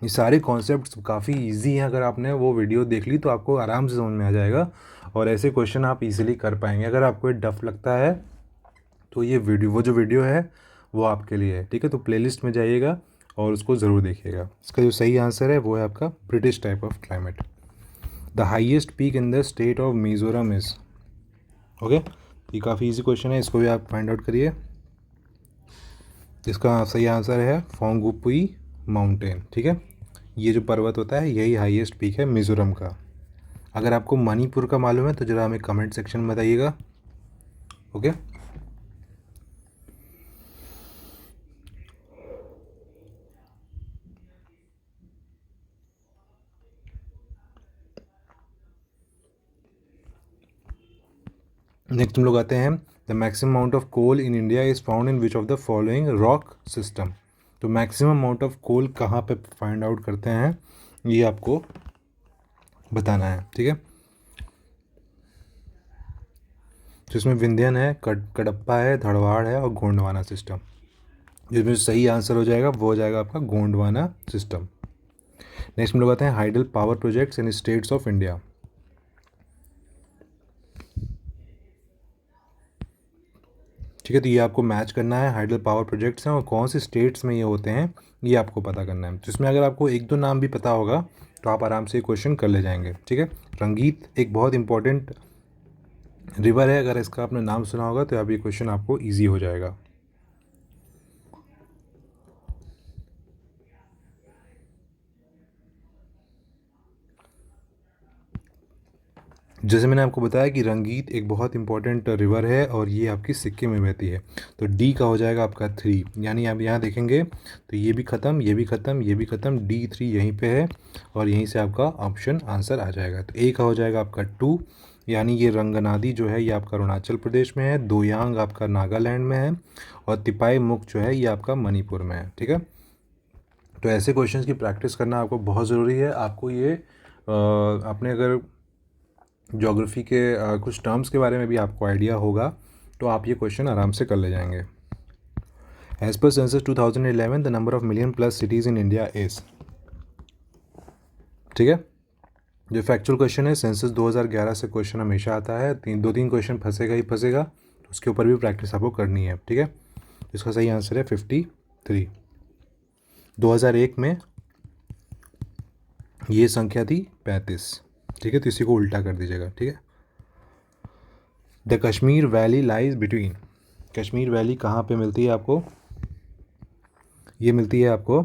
ये सारे कॉन्सेप्ट्स काफ़ी इजी हैं, अगर आपने वो वीडियो देख ली तो आपको आराम से समझ में आ जाएगा और ऐसे क्वेश्चन आप इजीली कर पाएंगे। अगर आपको ये डफ लगता है तो ये वीडियो, वो जो वीडियो है वो आपके लिए है। ठीक है, तो प्लेलिस्ट में जाइएगा और उसको ज़रूर देखिएगा। इसका जो सही आंसर है वो है आपका British type of climate. The highest peak in the state of Mizoram is. Okay, ये काफ़ी इजी क्वेश्चन है, इसको भी आप फाइंड आउट करिए। इसका सही आंसर है फोंगुपुई माउंटेन। ठीक है, ये जो पर्वत होता है यही हाईएस्ट पीक है मिज़ोरम का। अगर आपको मणिपुर का मालूम है तो ज़रा हमें कमेंट सेक्शन में बताइएगा। ओके, नेक्स्ट हम लोग आते हैं the maximum amount of coal in India is found in which of the following rock system. तो मैक्सिमम अमाउंट ऑफ कोल कहाँ पे फाइंड आउट करते हैं ये आपको बताना है। ठीक है, तो इसमें विंध्यन है, कडप्पा है, धड़वाड़ है और गोंडवाना सिस्टम। जिसमें सही आंसर हो जाएगा वो हो जाएगा आपका गोंडवाना सिस्टम। नेक्स्ट हम लोग आते हैं hydel power projects in states of India. ठीक है, तो ये आपको मैच करना है, हाइडल पावर प्रोजेक्ट्स हैं और कौन से स्टेट्स में ये होते हैं ये आपको पता करना है। जिसमें अगर आपको एक दो नाम भी पता होगा तो आप आराम से क्वेश्चन कर ले जाएंगे। ठीक है, रंगीत एक बहुत इंपॉर्टेंट रिवर है, अगर इसका आपने नाम सुना होगा तो अब ये क्वेश्चन आपको ईजी हो जाएगा। जैसे मैंने आपको बताया कि रंगीत एक बहुत इंपॉर्टेंट रिवर है और ये आपकी सिक्किम में बहती है। तो डी का हो जाएगा आपका 3, यानी आप यहाँ देखेंगे तो ये भी ख़त्म, ये भी ख़त्म, ये भी ख़त्म, D3 यहीं पे है और यहीं से आपका ऑप्शन आंसर आ जाएगा। तो ए का हो जाएगा आपका 2, यानी ये रंगनादी जो है ये आपका अरुणाचल प्रदेश में है, दोयांग आपका नागालैंड में है और तिपाई मुख जो है ये आपका मणिपुर में है। ठीक है, तो ऐसे क्वेश्चंस की प्रैक्टिस करना आपको बहुत ज़रूरी है। आपको ये आपने अगर ज्योग्राफी के कुछ टर्म्स के बारे में भी आपको आइडिया होगा तो आप ये क्वेश्चन आराम से कर ले जाएंगे। As per census 2011 the number of million plus cities in India is. ठीक है, जो फैक्चुअल क्वेश्चन है, सेंसस 2011 से क्वेश्चन हमेशा आता है, दो तीन क्वेश्चन फंसेगा ही फंसेगा, तो उसके ऊपर भी प्रैक्टिस आपको करनी है। ठीक है, इसका सही आंसर है 53। 2001 में ये संख्या थी 35। ठीक है, तो इसी को उल्टा कर दीजिएगा। ठीक है, the Kashmir valley lies between. Kashmir valley कहाँ पे मिलती है आपको? ये मिलती है आपको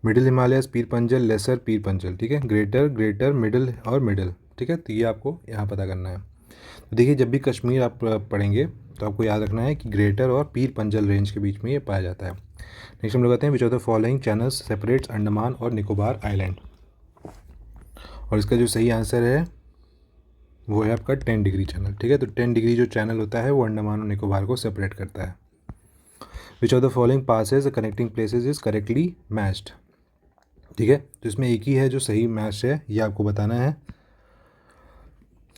मिडिल हिमालयस, पीर पंजल, लेसर पीर पंजल। ठीक है, ग्रेटर, ग्रेटर, मिडिल और मिडिल। ठीक है, तो ये आपको यहाँ पता करना है। तो देखिए, जब भी कश्मीर आप पढ़ेंगे तो आपको याद रखना है कि ग्रेटर और पीर पंजल रेंज के बीच में ये पाया जाता है। नेक्स्ट हम लोग आते हैं विच of the following channels separates Andaman और निकोबार आइलैंड। और इसका जो सही आंसर है वो है आपका 10 डिग्री चैनल। ठीक है, तो 10 डिग्री जो चैनल होता है वो अंडमान और निकोबार को सेपरेट करता है। Which of the following passes connecting places is correctly matched. ठीक है, तो इसमें एक ही है जो सही मैच है, ये आपको बताना है।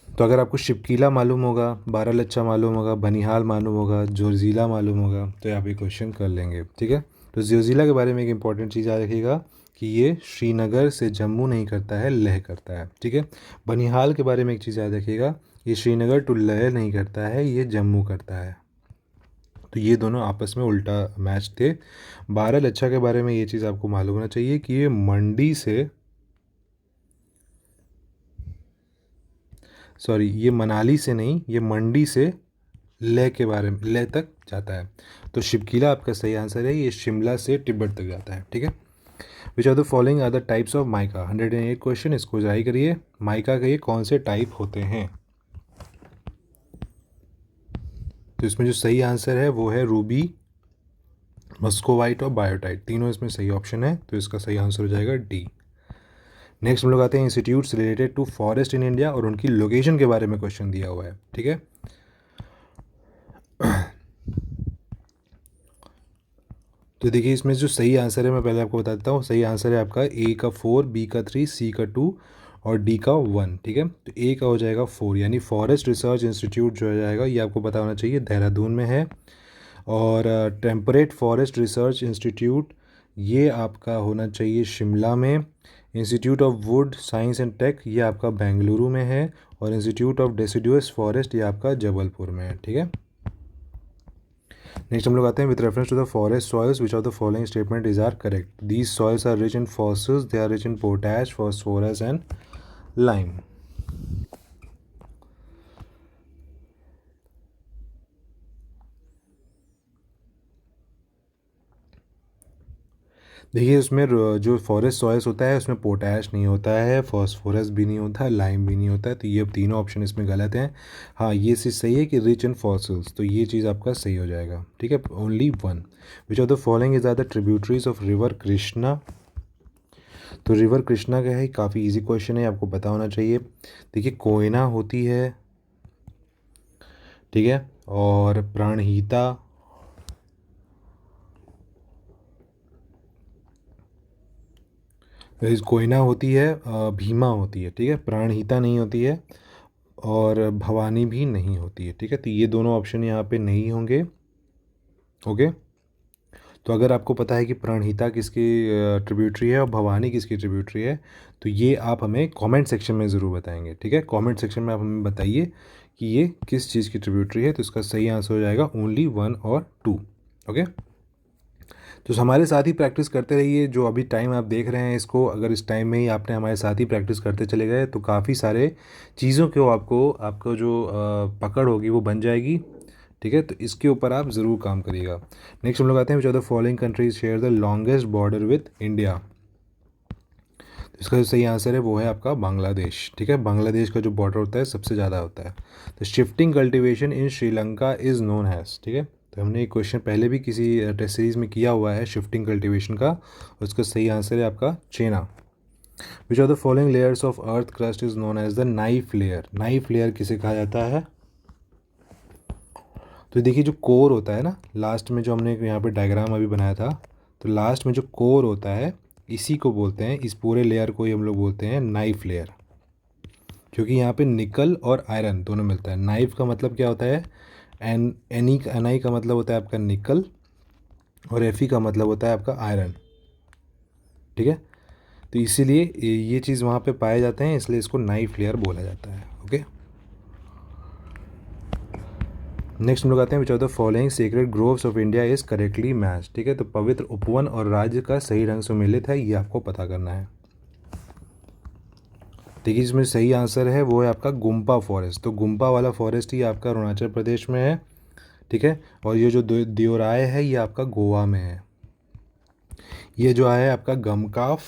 तो अगर आपको शिपकीला मालूम होगा, बारालच्चा मालूम होगा, बनिहाल मालूम होगा, जोजिला मालूम होगा तो आप ये क्वेश्चन कर लेंगे। ठीक है, तो जोजिला के बारे में एक इंपॉर्टेंट चीज़ याद रखिएगा कि ये श्रीनगर से जम्मू नहीं करता है, लेह करता है। ठीक है, बनिहाल के बारे में एक चीज़ याद रखिएगा, ये श्रीनगर टू लेह नहीं करता है, ये जम्मू करता है। तो ये दोनों आपस में उल्टा मैच थे। बारालच्चा के बारे में ये चीज़ आपको मालूम होना चाहिए कि ये मंडी से, सॉरी ये मनाली से नहीं, ये मंडी से लेह के बारे में, लेह तक जाता है। तो शिपकीला आपका सही आंसर है, ये शिमला से तिब्बत तक जाता है। ठीक है, which are the following are the types of mica. 108 question, इसको जारी करिए। माइका के ये कौन से टाइप होते हैं? तो इसमें जो सही आंसर है वो है रूबी, मस्कोवाइट और बायोटाइट, तीनों इसमें सही ऑप्शन है, तो इसका सही आंसर हो जाएगा डी। नेक्स्ट हम लोग आते हैं institutes related to forest in India और उनकी लोकेशन के बारे में क्वेश्चन दिया हुआ है। ठीक है, तो देखिए इसमें जो सही आंसर है मैं पहले आपको बता देता हूँ। सही आंसर है आपका ए का 4, बी का 3, सी का 2 और डी का 1। ठीक है, तो ए का हो जाएगा 4, यानी फॉरेस्ट रिसर्च इंस्टीट्यूट जो हो जाएगा ये आपको पता होना चाहिए, देहरादून में है। और टेम्परेट फॉरेस्ट रिसर्च इंस्टीट्यूट ये आपका होना चाहिए शिमला में। Institute of wood science and tech ये आपका बेंगलुरु में है और इंस्टीट्यूट ऑफ डेसिडुअस फॉरेस्ट ये आपका जबलपुर में है। ठीक है, नेक्स्ट हम लोग आते हैं with reference to the forest soils which of the following statement is are correct. These soils are rich in phosphorus, they are rich in potash, phosphorus and lime. देखिए उसमें जो फॉरेस्ट सॉइल्स होता है उसमें पोटैश नहीं होता है, phosphorus भी नहीं होता है, लाइम भी नहीं होता है, तो ये तीनों ऑप्शन इसमें गलत हैं। हाँ, ये चीज़ सही है कि रिच इन फॉसिल्स, तो ये चीज़ आपका सही हो जाएगा। ठीक है, only 1। Which of the following is are the tributaries of river Krishna. तो रिवर कृष्णा का है, काफ़ी इजी क्वेश्चन है, आपको पता होना चाहिए। देखिए कोयना होती है, ठीक है, और प्राणहिता, कोयना होती है, भीमा होती है। ठीक है, प्राणहिता नहीं होती है और भवानी भी नहीं होती है, ठीक है। तो ये दोनों ऑप्शन यहाँ पे नहीं होंगे। ओके, तो अगर आपको पता है कि प्रणहिता किसकी ट्रिब्यूटरी है और भवानी किसकी ट्रिब्यूटरी है, तो ये आप हमें कमेंट सेक्शन में ज़रूर बताएंगे, ठीक है। कमेंट सेक्शन में आप हमें बताइए कि ये किस चीज़ की ट्रिब्यूटरी है। तो इसका सही आंसर हो जाएगा ओनली 1 और 2। ओके, तो हमारे साथ ही प्रैक्टिस करते रहिए। जो अभी टाइम आप देख रहे हैं इसको, अगर इस टाइम में ही आपने हमारे साथ ही प्रैक्टिस करते चले गए तो काफ़ी सारे चीज़ों को आपको जो पकड़ होगी वो बन जाएगी, ठीक है। तो इसके ऊपर आप ज़रूर काम करिएगा। नेक्स्ट हम लोग आते हैं, which are the following countries share the longest border with India. तो इसका जो सही आंसर है वो है आपका बांग्लादेश, ठीक है। बांग्लादेश का जो बॉर्डर होता है सबसे ज़्यादा होता है। तो shifting cultivation in Sri Lanka is known has, ठीक है। तो हमने एक क्वेश्चन पहले भी किसी टेस्ट सीरीज़ में किया हुआ है शिफ्टिंग कल्टिवेशन का, और उसका सही आंसर है आपका चेना। Which are the following layers of earth crust is known as the NiFe layer. NiFe layer किसे कहा जाता है? तो देखिए जो कोर होता है ना, लास्ट में जो हमने यहाँ पे डायग्राम अभी बनाया था, तो लास्ट में जो कोर होता है इसी को बोलते हैं, इस पूरे लेयर को ही हम लोग बोलते हैं नाइफ लेयर, क्योंकि यहाँ पे निकल और आयरन दोनों मिलता है। नाइफ का मतलब क्या होता है? एन आई का मतलब होता है आपका निकल, और एफ का मतलब होता है आपका आयरन, ठीक है। तो इसीलिए ये चीज़ वहाँ पे पाए जाते हैं, इसलिए इसको नाइफ लेयर बोला जाता है। ओके, नेक्स्ट हम लोग आते हैं, विच of the following secret groves of India is correctly match, ठीक है। तो पवित्र उपवन और राज्य का सही रंग सुमेलित है, ये आपको पता करना है। देखिए इसमें सही आंसर है वो है आपका गुम्पा फॉरेस्ट। तो गुम्पा वाला फॉरेस्ट ही आपका अरुणाचल प्रदेश में है, ठीक है। और ये जो दियोराय है ये आपका गोवा में है। ये जो है आपका गमकाफ,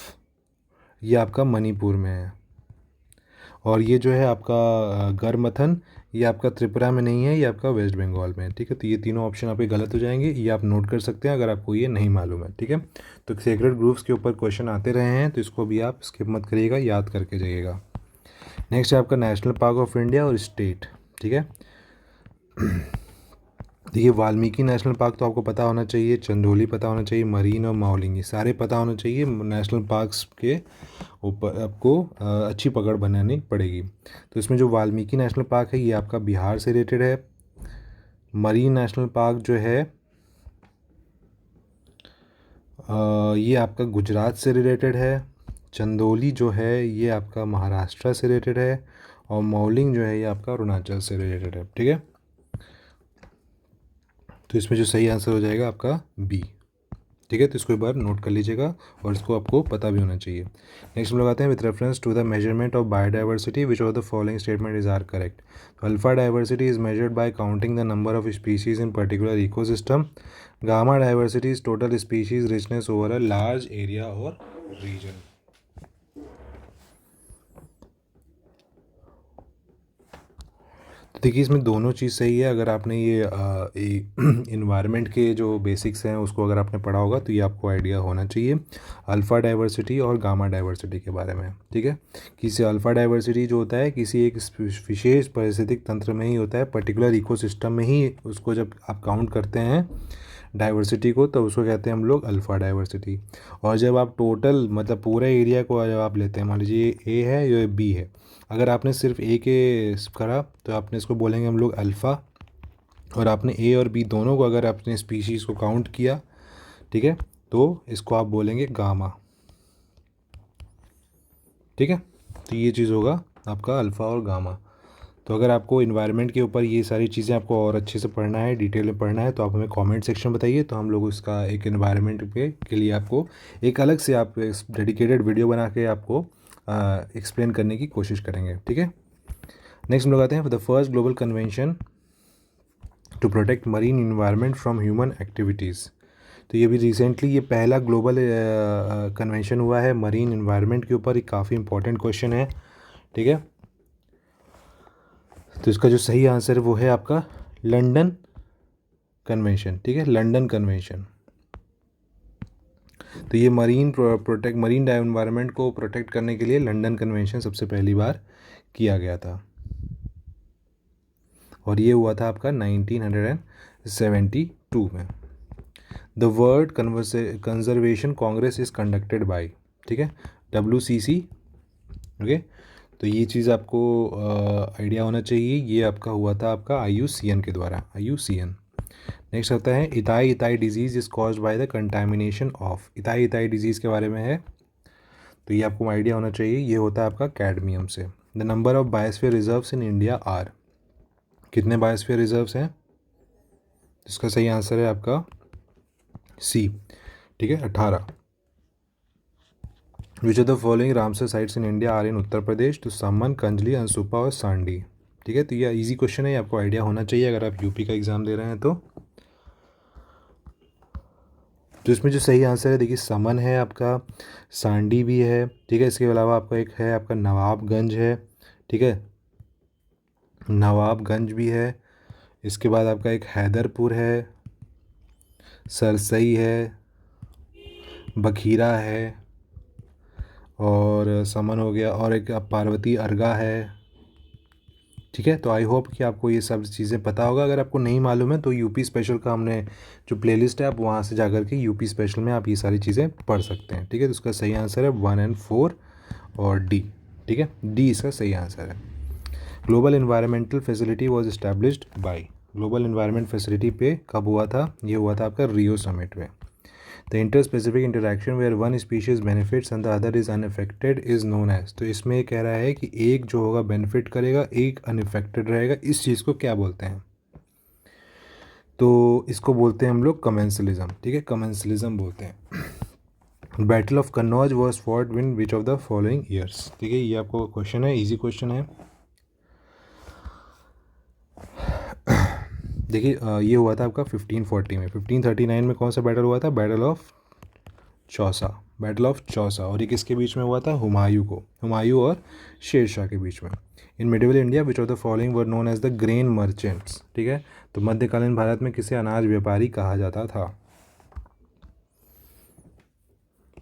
ये आपका मणिपुर में है। और ये जो है आपका गरमथन, ये आपका त्रिपुरा में नहीं है, ये आपका वेस्ट बंगाल में है, ठीक है। तो ये तीनों ऑप्शन आपके गलत हो जाएंगे, ये आप नोट कर सकते हैं अगर आपको ये नहीं मालूम है, ठीक है। तो सीक्रेट ग्रुप्स के ऊपर क्वेश्चन आते रहे हैं, तो इसको भी आप स्किप मत करिएगा, याद करके जाइएगा। नेक्स्ट है आपका नेशनल पार्क ऑफ इंडिया और स्टेट, ठीक है। देखिए वाल्मीकि नेशनल पार्क तो आपको पता होना चाहिए, चंदौली पता होना चाहिए, मरीन और माउलिंग ये सारे पता होना चाहिए। नेशनल पार्क्स के ऊपर आपको अच्छी पकड़ बनानी पड़ेगी। तो इसमें जो वाल्मीकि नेशनल पार्क है ये आपका बिहार से रिलेटेड है। मरीन नेशनल पार्क जो है ये आपका गुजरात से रिलेटेड है। चंदौली जो है ये आपका महाराष्ट्र से रिलेटेड है, और माउलिंग जो है ये आपका अरुणाचल से रिलेटेड है, ठीक है। तो इसमें जो सही आंसर हो जाएगा आपका बी, ठीक है। तो इसको एक बार नोट कर लीजिएगा, और इसको आपको पता भी होना चाहिए। नेक्स्ट हम लोग आते हैं, with reference to the measurement of biodiversity which of the following statement is are correct. तो alpha diversity is measured by counting the number of species in particular ecosystem. Gamma diversity is total species richness over a large area और region. देखिए इसमें दोनों चीज़ सही है। अगर आपने ये इन्वायरमेंट के जो बेसिक्स हैं उसको अगर आपने पढ़ा होगा तो ये आपको आइडिया होना चाहिए अल्फ़ा डाइवर्सिटी और गामा डाइवर्सिटी के बारे में, ठीक है। किसी अल्फ़ा डाइवर्सिटी जो होता है किसी एक विशेष पारिस्थितिक तंत्र में ही होता है, पर्टिकुलर इकोसिस्टम में ही उसको जब आप काउंट करते हैं डाइवर्सिटी को, तो उसको कहते हैं हम लोग अल्फ़ा डाइवर्सिटी। और जब आप टोटल मतलब पूरे एरिया को जब आप लेते हैं, मान लीजिए ए है या बी है, अगर आपने सिर्फ ए के करा तो आपने इसको बोलेंगे हम लोग अल्फ़ा, और आपने ए और बी दोनों को अगर आपने स्पीशीज़ को काउंट किया, ठीक है, तो इसको आप बोलेंगे गामा, ठीक है। तो ये चीज़ होगा आपका अल्फ़ा और गामा। तो अगर आपको इन्वायरमेंट के ऊपर ये सारी चीज़ें आपको और अच्छे से पढ़ना है, डिटेल में पढ़ना है, तो आप हमें कमेंट सेक्शन में बताइए, तो हम लोग उसका एक इन्वायरमेंट के लिए आपको एक अलग से आप डेडिकेटेड वीडियो बना के आपको एक्सप्लेन करने की कोशिश करेंगे, ठीक है। नेक्स्ट हम लोग आते हैं, the first global convention to protect marine environment from human activities. तो ये भी रिसेंटली ये पहला ग्लोबल कन्वेंशन हुआ है मरीन इन्वायरमेंट के ऊपर। एक काफ़ी इंपॉर्टेंट क्वेश्चन है, ठीक है। तो इसका जो सही आंसर है वो है आपका लंदन कन्वेंशन, ठीक है, लंदन कन्वेंशन। तो ये मरीन एनवायरनमेंट को प्रोटेक्ट करने के लिए लंदन कन्वेंशन सबसे पहली बार किया गया था, और ये हुआ था आपका 1972 में। The world conservation Congress is conducted by, ठीक है, WCC, ओके। तो ये चीज़ आपको आइडिया होना चाहिए। ये आपका हुआ था आपका IUCN के द्वारा, IUCN। नेक्स्ट आता है इताई इताई disease is caused by the contamination of. इताई इताई disease के बारे में है, तो ये आपको आइडिया होना चाहिए। ये होता है आपका कैडमियम से। The number of biosphere reserves in India are. कितने बायोस्फीयर रिजर्व्स हैं? इसका सही आंसर है आपका सी, ठीक है, 18। Which of the following Ramsar sites in India are in Uttar Pradesh? तो समन, कंजली, अनसुपा और सांडी। ठीक है, तो ये इजी क्वेश्चन है, ये आपको आइडिया होना चाहिए अगर आप यूपी का एग्जाम दे रहे हैं तो। इसमें जो सही आंसर है देखिए, समन है आपका, सांडी भी है, ठीक है। इसके अलावा आपका एक है आपका नवाबगंज है, ठीक है, नवाबगंज भी है। इसके बाद आपका एक हैदरपुर है, सरसई है, बखीरा है, और समन हो गया, और एक पार्वती अर्गा है, ठीक है। तो आई होप कि आपको ये सब चीज़ें पता होगा। अगर आपको नहीं मालूम है तो यूपी स्पेशल का हमने जो प्लेलिस्ट है, आप वहाँ से जा कर के यूपी स्पेशल में आप ये सारी चीज़ें पढ़ सकते हैं, ठीक है। तो इसका सही आंसर है 1 और 4 और डी, ठीक है, डी इसका सही आंसर है। Global environmental facility was established by. Global environment facility पे कब हुआ था? ये हुआ था आपका रियो समिट में। The interspecific interaction where one species benefits and the other is unaffected is known as. तो इसमें ये कह रहा है कि एक जो होगा बेनिफिट करेगा, एक अनअफेक्टेड रहेगा। इस चीज़ को क्या बोलते हैं? तो इसको बोलते हैं हम लोग कमेंसलिज्म, ठीक है, कमेंसलिज्म बोलते हैं। Battle of Kannauj was fought in which of the following years? ठीक है, ये आपको क्वेश्चन है, इजी क्वेश्चन है। देखिए ये हुआ था आपका 1540 में। 1539 में कौन सा बैटल हुआ था? Battle of Chausa, battle of Chausa. और ये किसके बीच में हुआ था? हुमायूं और शेर शाह के बीच में। In medieval India which of the following were known as the grain merchants. ठीक है, तो मध्यकालीन भारत में किसे अनाज व्यापारी कहा जाता था?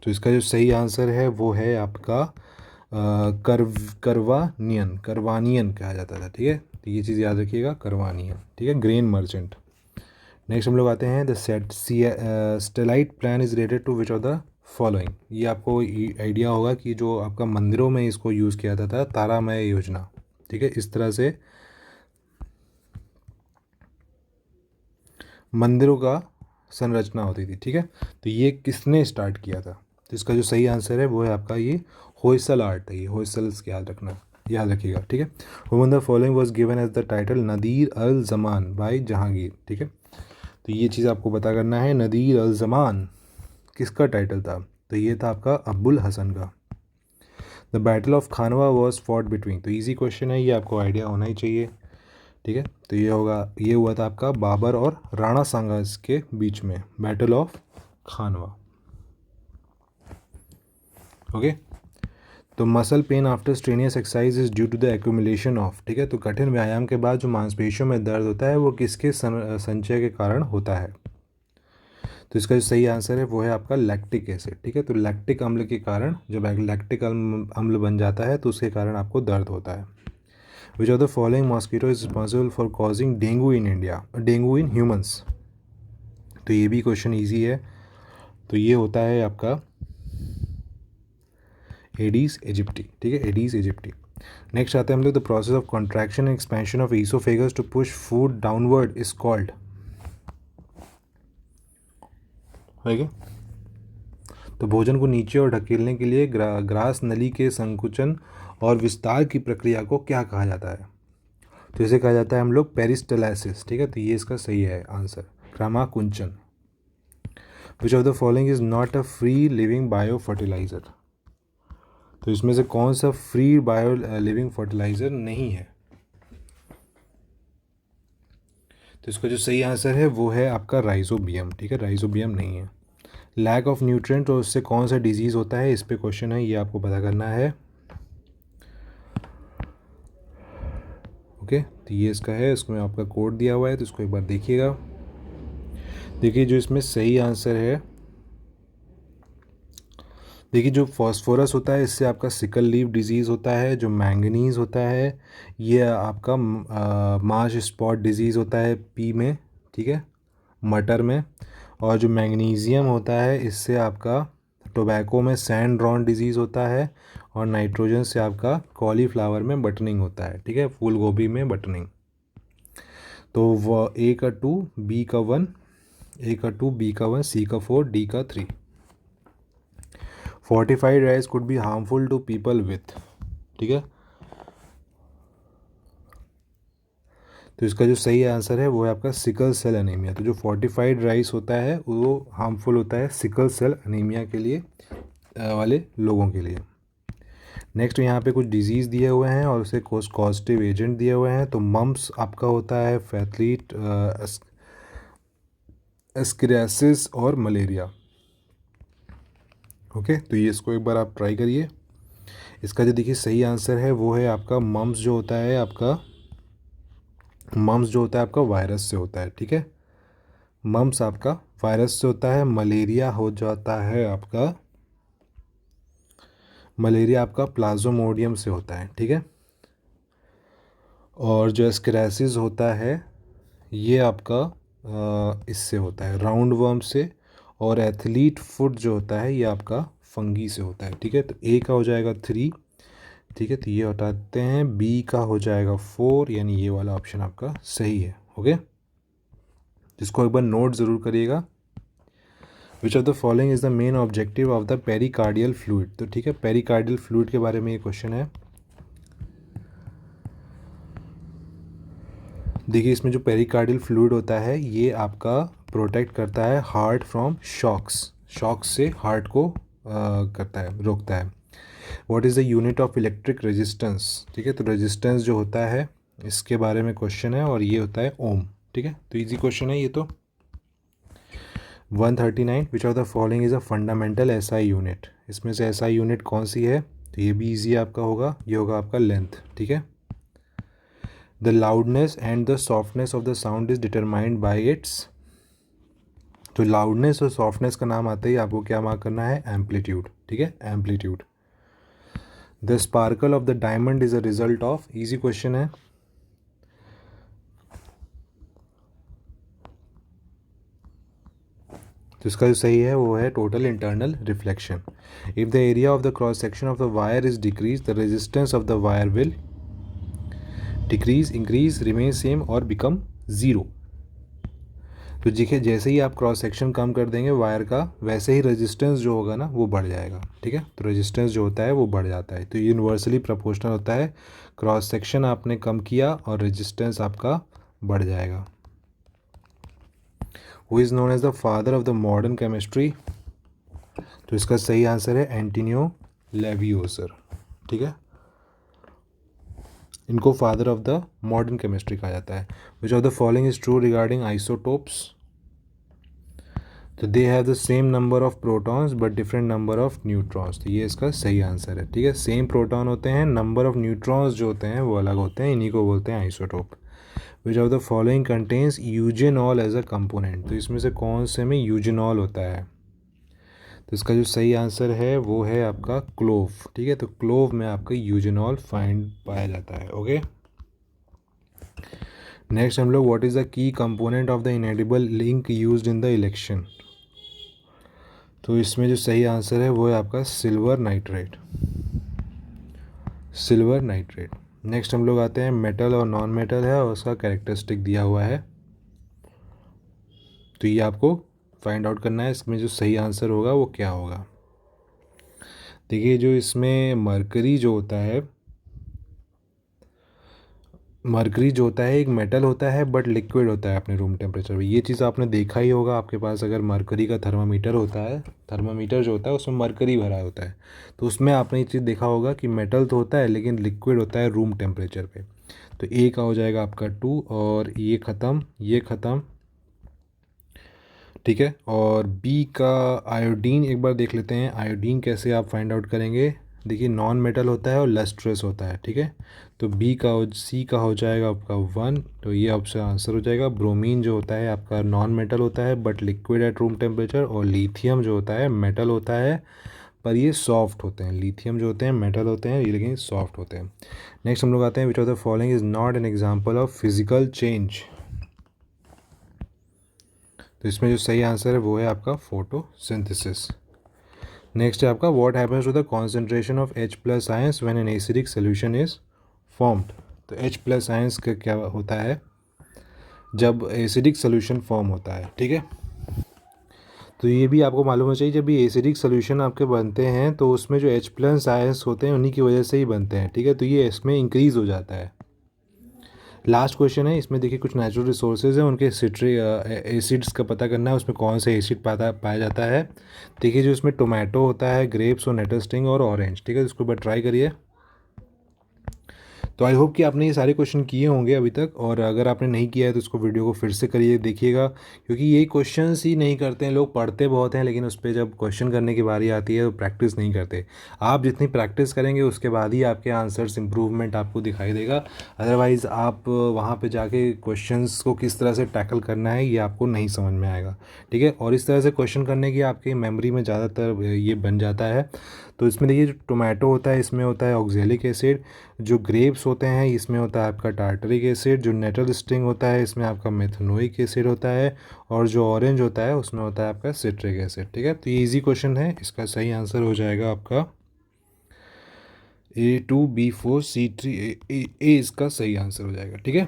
तो इसका जो सही आंसर है वो है आपका करवानियन कहा जाता था, ठीक है। तो ये चीज़ याद रखिएगा, करवानियन, ठीक है, ग्रेन मर्चेंट। नेक्स्ट हम लोग आते हैं the satellite plan is related to which of the following. ये आपको आइडिया होगा कि जो आपका मंदिरों में इसको यूज़ किया जाता था, तारामय योजना, ठीक है, इस तरह से मंदिरों का संरचना होती थी, ठीक है। तो ये किसने स्टार्ट किया था? तो इसका जो सही आंसर है वो है आपका ये होयसल आर्ट है। ये होयसल्स याद रखिएगा, ठीक है। Whom the following was given as the title Nadir al Zaman bye Jahangir, ठीक है। तो ये चीज़ आपको पता करना है, नदीर अल जमान किसका टाइटल था? तो ये था आपका अब्बुल हसन का। The battle of Khanwa was fought between. तो ईजी क्वेश्चन है, ये आपको आइडिया होना ही चाहिए, ठीक है। तो ये हुआ था आपका बाबर और राणा सांगा के बीच में, बैटल ऑफ खानवा, ओके। तो muscle pain after strenuous exercise is due to the accumulation of, ठीक है। तो कठिन व्यायाम के बाद जो मांसपेशियों में दर्द होता है वो किसके संचय के कारण होता है? तो इसका जो सही आंसर है वो है आपका लैक्टिक एसिड, ठीक है। तो लैक्टिक अम्ल के कारण, जब लैक्टिक अम्ल बन जाता है तो उसके कारण आपको दर्द होता है। Which of the following mosquito is responsible for causing dengue in India, dengue in humans? तो ये भी क्वेश्चन ईजी है। तो ये होता है आपका एडीज इजिप्टी, ठीक है, एडीज इजिप्टी। नेक्स्ट आते हैं हम लोग the process of contraction and expansion of oesophagus to push food downward is called, ठीक है। तो भोजन को नीचे और ढकेलने के लिए ग्रास नली के संकुचन और विस्तार की प्रक्रिया को क्या कहा जाता है? तो इसे कहा जाता है हम लोग पेरिस्टलाइसिस, ठीक है। तो ये इसका सही है आंसर, क्रमाकुंचन। Which of the following is not a free living biofertilizer? तो इसमें से कौन सा फ्री बायो लिविंग फर्टिलाइजर नहीं है? तो इसका जो सही आंसर है वो है आपका राइजोबियम, ठीक है, राइजोबियम नहीं है। लैक ऑफ न्यूट्रिएंट और उससे कौन सा डिजीज़ होता है, इस पे क्वेश्चन है, ये आपको पता करना है, ओके। तो ये इसका है, इसमें आपका कोड दिया हुआ है, तो इसको एक बार देखिएगा। देखिए जो इसमें सही आंसर है, देखिए जो फॉस्फोरस होता है इससे आपका सिकल लीफ डिजीज़ होता है। जो मैंगनीज़ होता है ये आपका मार्श स्पॉट डिजीज़ होता है पी में, ठीक है, मटर में। और जो मैग्नीशियम होता है इससे आपका टोबैको में सैंड रॉन डिजीज़ होता है, और नाइट्रोजन से आपका कॉलीफ्लावर में बटनिंग होता है, ठीक है, फूल गोभी में बटनिंग। तो वह ए का 2, बी का 1, ए का 2, बी का 1, सी का 4, डी का 3। Fortified rice could be harmful to people with, ठीक है, तो इसका जो सही आंसर है वो है आपका सिकल सेल एनीमिया। तो जो फोर्टिफाइड राइस होता है वो हार्मफुल होता है सिकल सेल एनीमिया के लिए वाले लोगों के लिए। नेक्स्ट यहाँ पे कुछ डिजीज़ दिए हुए हैं और उसे कॉजेटिव एजेंट दिए हुए हैं। तो मम्प्स आपका होता है फैथलीट, एस्केरियासिस और मलेरिया। ओके, तो ये इसको एक बार आप ट्राई करिए। इसका जो देखिए सही आंसर है वो है आपका मम्प्स जो होता है आपका, मम्प्स जो होता है आपका वायरस से होता है, ठीक है, मम्प्स आपका वायरस से होता है। मलेरिया हो जाता है आपका, मलेरिया आपका प्लाज्मोडियम से होता है, ठीक है, और जो एस्केरियासिस होता है ये आपका इससे होता है राउंड वर्म से, और एथलीट फुट जो होता है ये आपका फंगी से होता है, ठीक है। तो ए का हो जाएगा 3, ठीक है, तो ये हटाते हैं, बी का हो जाएगा 4, यानी ये वाला ऑप्शन आपका सही है। ओके, जिसको एक बार नोट ज़रूर करिएगा। विच of the following is the main objective of the pericardial fluid. तो ठीक है, पेरिकार्डियल फ्लूइड के बारे में ये क्वेश्चन है। देखिए इसमें जो पेरिकार्डियल फ्लूइड होता है ये आपका प्रोटेक्ट करता है हार्ट फ्रॉम शॉक्स से हार्ट को करता है, रोकता है। What is the unit of electric resistance, ठीक है, तो रेजिस्टेंस जो होता है इसके बारे में क्वेश्चन है और ये होता है ओम, ठीक है, तो इजी क्वेश्चन है ये। तो 139, विच of the following is a fundamental SI unit. इसमें से एसआई यूनिट कौन सी है, तो ये भी ईजी आपका होगा, ये होगा आपका लेंथ, ठीक है। The loudness and the softness of the sound is determined by its, तो लाउडनेस और सॉफ्टनेस का नाम आते ही आपको क्या मार्क करना है, एम्पलीट्यूड, ठीक है, amplitude. The sparkle of the diamond is a result of, easy question है, तो इसका जो सही है वो है total internal reflection. If the area of the cross section of the wire is decrease, the resistance of the wire will decrease, increase, remain same और become zero. तो देखिए जैसे ही आप क्रॉस सेक्शन कम कर देंगे वायर का, वैसे ही रेजिस्टेंस जो होगा ना वो बढ़ जाएगा, ठीक है, तो रेजिस्टेंस जो होता है वो बढ़ जाता है। तो यूनिवर्सली प्रोपोर्शनल होता है, क्रॉस सेक्शन आपने कम किया और रेजिस्टेंस आपका बढ़ जाएगा। Who is known as the father of the modern chemistry, तो इसका सही आंसर है एंटोनियो लेवियोसर, ठीक है, इनको father of the modern chemistry कहा जाता है। Which of the following is true regarding isotopes, तो they have the same number of protons but different number of neutrons, तो ये इसका सही आंसर है, ठीक है, सेम प्रोटॉन होते हैं, नंबर ऑफ न्यूट्रॉन्स जो होते हैं वो अलग होते हैं, इन्हीं को बोलते हैं isotope. Which of the following contains eugenol as a component, तो इसमें से कौन से में यूजेनॉल होता है, तो इसका जो सही आंसर है वो है आपका क्लोव, ठीक है, तो क्लोव में आपका यूजेनॉल फाइंड पाया जाता है। ओके, नेक्स्ट हम लोग what is the key component of the इनएडिबल link used in the election, तो इसमें जो सही आंसर है वो है आपका silver nitrate, silver nitrate. Next हम लोग आते हैं मेटल और नॉन मेटल है और उसका कैरेक्टरिस्टिक दिया हुआ है, तो ये आपको फाइंड आउट करना है, इसमें जो सही आंसर होगा वो क्या होगा। देखिए जो इसमें मरकरी जो होता है, मरकरी जो होता है एक मेटल होता है बट लिक्विड होता है अपने रूम टेम्परेचर पे, ये चीज़ आपने देखा ही होगा, आपके पास अगर मरकरी का थर्मामीटर होता है, थर्मामीटर जो होता है उसमें मरकरी भरा होता है, तो उसमें आपने ये चीज़ देखा होगा कि मेटल तो होता है लेकिन लिक्विड होता है रूम टेम्परेचर पे। तो ए का हो जाएगा आपका 2 और ये ख़त्म, ठीक है, और बी का आयोडीन एक बार देख लेते हैं, आयोडीन कैसे आप फाइंड आउट करेंगे। देखिए नॉन मेटल होता है और लस्ट्रस होता है, ठीक है, तो सी का हो जाएगा आपका 1, तो ये ऑप्शन आंसर हो जाएगा। ब्रोमीन जो होता है आपका नॉन मेटल होता है but liquid at room temperature, और लिथियम जो होता है मेटल होता है पर ये सॉफ्ट होते हैं, लिथियम जो होते हैं मेटल होते हैं ये लेकिन सॉफ्ट होते हैं। नेक्स्ट हम लोग आते हैं विच of the following is not an example of physical change, तो इसमें जो सही आंसर है वो है आपका फोटोसिंथेसिस। नेक्स्ट है आपका what happens to the concentration of H plus ions when an acidic solution is formed. तो H प्लस आयंस का क्या होता है जब एसिडिक सोल्यूशन फॉर्म होता है, ठीक है। तो ये भी आपको मालूम होना चाहिए, जब ये एसिडिक सोल्यूशन आपके बनते हैं तो उसमें जो H प्लस आयंस होते हैं उन्हीं की वजह से ही बनते हैं, ठीक है। तो ये इसमें इंक्रीज़ हो जाता है। लास्ट क्वेश्चन है, इसमें देखिए कुछ नेचुरल रिसोर्सेज हैं, उनके सिट्रिक एसिड्स का पता करना है, उसमें कौन से एसिड पाया जाता है। देखिए जो इसमें टोमेटो होता है, ग्रेप्स और नेटस्टिंग और ऑरेंज, ठीक है। इसको एक बार ट्राई करिए। तो आई होप कि आपने ये सारे क्वेश्चन किए होंगे अभी तक, और अगर आपने नहीं किया है तो इसको वीडियो को फिर से करिए, देखिएगा, क्योंकि ये क्वेश्चंस ही नहीं करते हैं लोग, पढ़ते बहुत हैं लेकिन उस पर जब क्वेश्चन करने की बारी आती है तो प्रैक्टिस नहीं करते। आप जितनी प्रैक्टिस करेंगे उसके बाद ही आपके आंसर्स इंप्रूवमेंट आपको दिखाई देगा। अदरवाइज़ आप वहाँ पर जाके क्वेश्चंस को किस तरह से टैकल करना है ये आपको नहीं समझ में आएगा, ठीक है। और इस तरह से क्वेश्चन करने की आपकी मेमोरी में ज़्यादातर ये बन जाता है। तो इसमें देखिए जो टोमेटो होता है इसमें होता है ऑक्जेलिक एसिड, जो ग्रेप्स होते हैं इसमें होता है आपका टार्टरिक एसिड, जो नेटल स्टिंग होता है इसमें आपका मेथनोइक एसिड होता है, और जो ऑरेंज होता है उसमें होता है आपका सिट्रिक एसिड, ठीक है। तो ये इजी क्वेश्चन है, इसका सही आंसर हो जाएगा आपका A2B4C3 ए इसका सही आंसर हो जाएगा, ठीक है।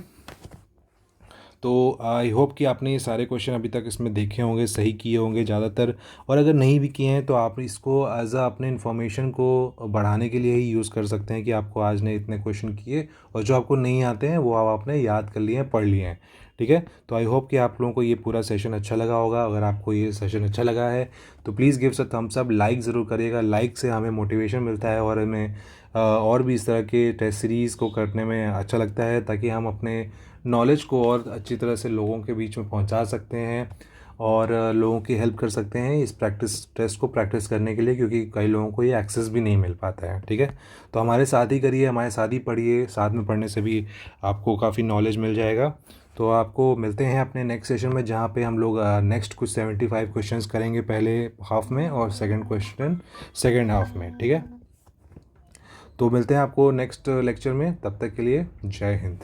तो आई होप कि आपने ये सारे क्वेश्चन अभी तक इसमें देखे होंगे, सही किए होंगे ज़्यादातर, और अगर नहीं भी किए हैं तो आप इसको एज अ अपने इन्फॉर्मेशन को बढ़ाने के लिए ही यूज़ कर सकते हैं कि आपको आज ने इतने क्वेश्चन किए, और जो आपको नहीं आते हैं वो आप आपने याद कर लिए हैं, पढ़ लिए हैं, ठीक है। तो आई होप कि आप लोगों को ये पूरा सेशन अच्छा लगा होगा। अगर आपको ये सेशन अच्छा लगा है तो please give a thumbs up, like ज़रूर करिएगा। लाइक से हमें मोटिवेशन मिलता है और हमें और भी इस तरह के टेस्ट सीरीज़ को करने में अच्छा लगता है, ताकि हम अपने नॉलेज को और अच्छी तरह से लोगों के बीच में पहुंचा सकते हैं और लोगों की हेल्प कर सकते हैं इस टेस्ट को प्रैक्टिस करने के लिए, क्योंकि कई लोगों को ये एक्सेस भी नहीं मिल पाता है, ठीक है। तो हमारे साथ ही करिए, हमारे साथ ही पढ़िए, साथ में पढ़ने से भी आपको काफ़ी नॉलेज मिल जाएगा। तो आपको मिलते हैं अपने नेक्स्ट सेशन में, जहाँ पे हम लोग नेक्स्ट कुछ 75 क्वेश्चंस करेंगे पहले हाफ में, और सेकंड क्वेश्चन सेकंड हाफ में, ठीक है। तो मिलते हैं आपको नेक्स्ट लेक्चर में, तब तक के लिए जय हिंद।